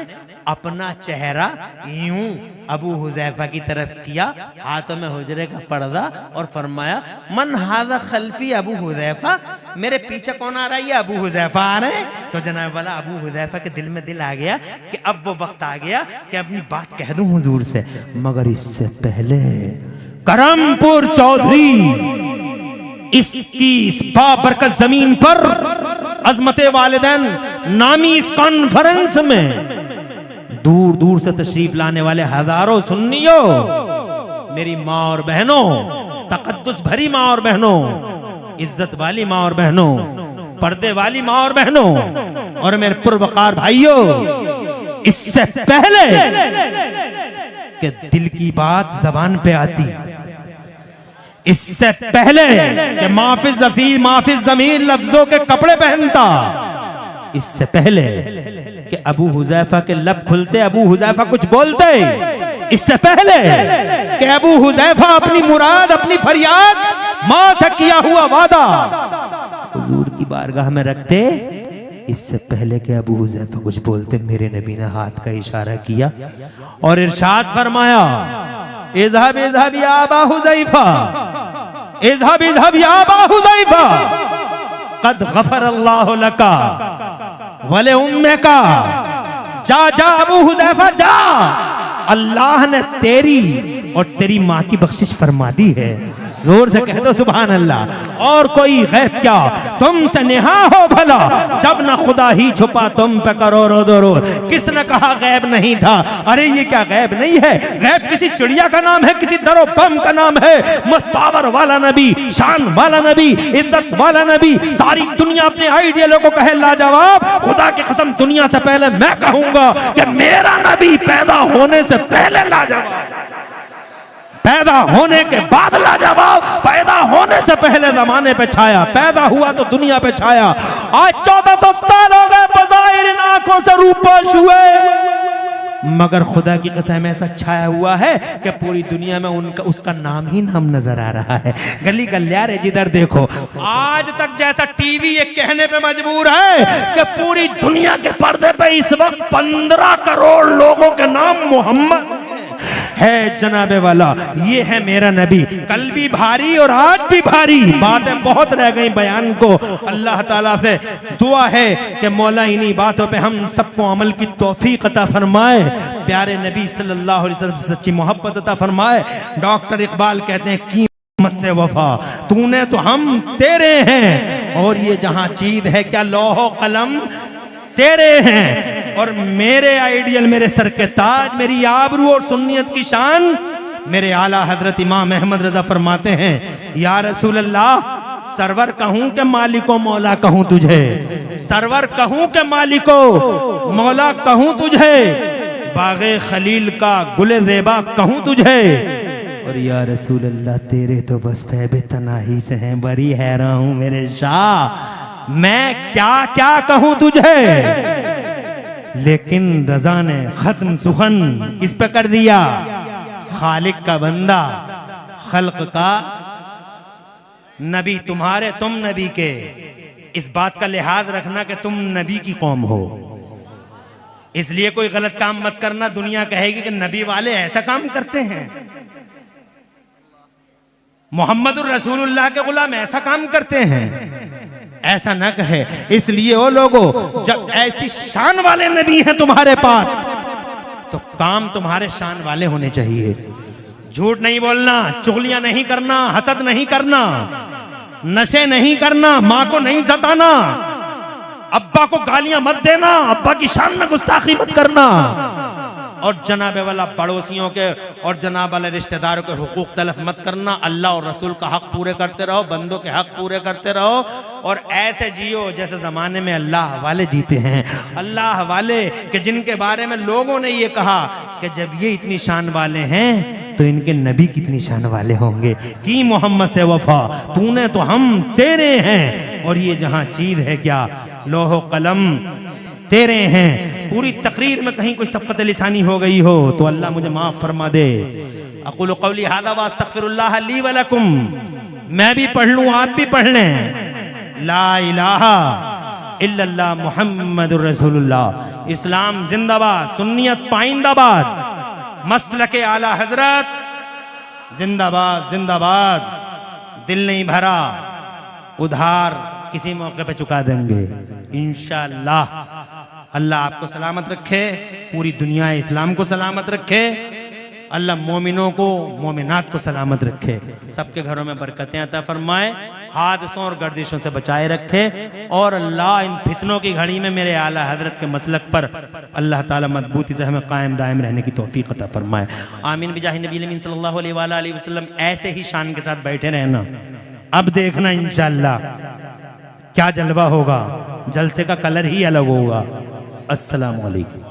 अपना चेहरा यूं अबू हुजैफा की तरफ किया, हाथों में हुजरे का पर्दा, और फरमाया मन हादा खल्फी अबू हुजैफा, मेरे पीछे कौन आ रहा है? ये अबू हुजैफा आ रहे हैं। तो जनाब वाला अबू हुजैफा के दिल में दिल आ गया कि अब वो वक्त आ गया कि अपनी बात कह दूं हुजूर से। मगर इससे पहले करमपुर चौधरी इसकी इस बाबरकत जमीन पर अजमते वालिदैन नामी इस कॉन्फ्रेंस में दूर दूर से तशरीफ लाने वाले हजारों सुन्नियों, मेरी माँ और बहनों, तकद्दुस भरी माँ और बहनों, इज्जत वाली माँ और बहनों, पर्दे वाली माँ और बहनों, और मेरे पुरवकार भाइयों, इससे पहले कि दिल की बात जबान पे आती, इससे पहले कि माफिज जमीन लफ्जों के कपड़े पहनता, इससे पहले कि अबू हुजैफा के लब खुलते, अबू हुजैफा कुछ बोलते, इससे पहले कि अबू हुजैफा अपनी मुराद, अपनी फरियाद, मां से किया हुआ वादा हुजूर की बारगाह में रखते, इससे पहले कि अबू हुजैफा कुछ बोलते, मेरे नबी ने हाथ का इशारा किया और इरशाद फरमाया, इज़हब इज़हब या अबा हुजैफा, इज़हब इज़हब या अबा हुजैफा, कद गफर अल्लाहु लका वले उम्मे का, जा जा अबू हुजैफा जा, अल्लाह ने तेरी और तेरी माँ की बख्शिश फरमा दी है। जोर से कह दो सुभान अल्लाह। और कोई गैब क्या तुमसे नेहा हो भला, जब न खुदा ही छुपा तुम पे करो रो। किसने कहा गैब नहीं था? अरे ये क्या गैब नहीं है? गैब किसी चिड़िया का नाम है, किसी दरो बम का नाम है। मत पावर वाला नबी, शान वाला नबी, इज्जत वाला नबी, सारी दुनिया अपने आइडियलों को कहे लाजवाब। खुदा की कसम दुनिया से पहले मैं कहूंगा कि मेरा नबी पैदा होने से पहले लाजवाब, पैदा होने के बाद लाजवाब, पैदा होने से पहले जमाने पे छाया, पैदा हुआ तो दुनिया पे छाया। आज 1400 साल हो गए बज़ाहिर इन आंखों से रूपोश हुए, मगर खुदा की कसम ऐसा छाया हुआ है कि पूरी दुनिया में उसका नाम ही नाम नजर आ रहा है। गली गलियारे जिधर देखो, आज तक जैसा टीवी ये कहने पे मजबूर है कि पूरी दुनिया के पर्दे पे इस वक्त 15 करोड़ लोगों के नाम मोहम्मद है जनाबे वाला। ये है मेरा नबी। कल भी भारी और आज भी भारी, बातें बहुत रह गई बयान को। अल्लाह ताला से दुआ है कि मौला इन्हीं बातों पे हम सबको अमल की तौफीक अता फरमाए, प्यारे नबी सल्लल्लाहु अलैहि वसल्लम से सच्ची मोहब्बत अता फरमाए। डॉक्टर इकबाल कहते हैं की से वफा तूने तो हम तेरे हैं, और ये जहां चीज है क्या लौहो कलम तेरे हैं, और मेरे आइडियल, मेरे सर के ताज, मेरी आबरू और सुन्नियत की शान मेरे आला हजरत इमाम अहमद रजा फरमाते हैं, या रसूल अल्लाह सरवर कहूं के मालिको मौला कहूं तुझे, सरवर कहूं के मालिको मौला कहूं तुझे, बागे खलील का गुले ज़ेबा कहूं तुझे, और या रसूल अल्लाह तेरे तो बस फैबे तनाही से हैं, बड़ी हैरान हूं मेरे शाह, मैं क्या क्या कहूं तुझे। लेकिन रजा ने खत्म सुखन किस पे कर दिया? खालिक का बंदा, खल्क का नबी, तुम्हारे तुम नबी के। इस बात का लिहाज रखना कि तुम नबी की कौम हो, इसलिए कोई गलत काम मत करना। दुनिया कहेगी कि नबी वाले ऐसा काम करते हैं, मोहम्मदुर रसूलुल्लाह के गुलाम ऐसा काम करते हैं, ऐसा न कहे। इसलिए वो लोगों, जब ऐसी शान वाले नबी हैं तुम्हारे पास तो काम तुम्हारे शान वाले होने चाहिए। झूठ नहीं बोलना, चुगलियां नहीं करना, हसद नहीं करना, नशे नहीं करना, मां को नहीं सताना, अब्बा को गालियां मत देना, अब्बा की शान में गुस्ताखी मत करना, और जनाबे वाला पड़ोसियों के और जनाब वाले रिश्तेदारों के हुकूक तलफ मत करना। अल्लाह और रसूल का हक पूरे करते रहो, बंदों के हक पूरे करते रहो, और ऐसे जियो जैसे जमाने में अल्लाह वाले जीते हैं। अल्लाह वाले कि जिनके बारे में लोगों ने ये कहा कि जब ये इतनी शान वाले हैं तो इनके नबी कितनी शान वाले होंगे। की मोहम्मद से वफा, तूने तो हम तेरे हैं, और ये जहां चीज है क्या लोहो कलम तेरे हैं। पूरी तकरीर में कहीं कोई सबकत लिसानी हो गई हो तो अल्लाह मुझे माफ फरमा दे। अक़ूलु क़ौली हाज़ा व अस्तग़फ़िरुल्लाह ली व लकुम। मैं भी पढ़ लूं, आप भी पढ़ लें। ला इलाहा इल्लल्लाह मुहम्मदुर रसूलुल्लाह। इस्लाम जिंदाबाद, सुन्नियत पाइंदाबाद, मसलके आला हजरत जिंदाबाद जिंदाबाद। दिल नहीं भरा, उधार किसी मौके पे चुका देंगे इंशाअल्लाह। अल्लाह आपको सलामत रखे, पूरी दुनिया इस्लाम को सलामत रखे, अल्लाह मोमिनों को मोमिनात को सलामत रखे, सबके घरों में बरकतें अता फरमाए, हादसों और गर्दिशों से बचाए रखे, और अल्लाह इन फितनों की घड़ी में मेरे आला हजरत के मसलक पर अल्लाह ताला मजबूती से हमें कायम दायम रहने की तौफीक अता फरमाए। आमीन बिजाहि नबी अमीन सल्लल्लाहु अलैहि वसल्लम। ऐसे ही शान के साथ बैठे रहना, अब देखना इंशाअल्लाह क्या जलवा होगा, जलसे का कलर ही अलग होगा। अस्सलामु अलैकुम।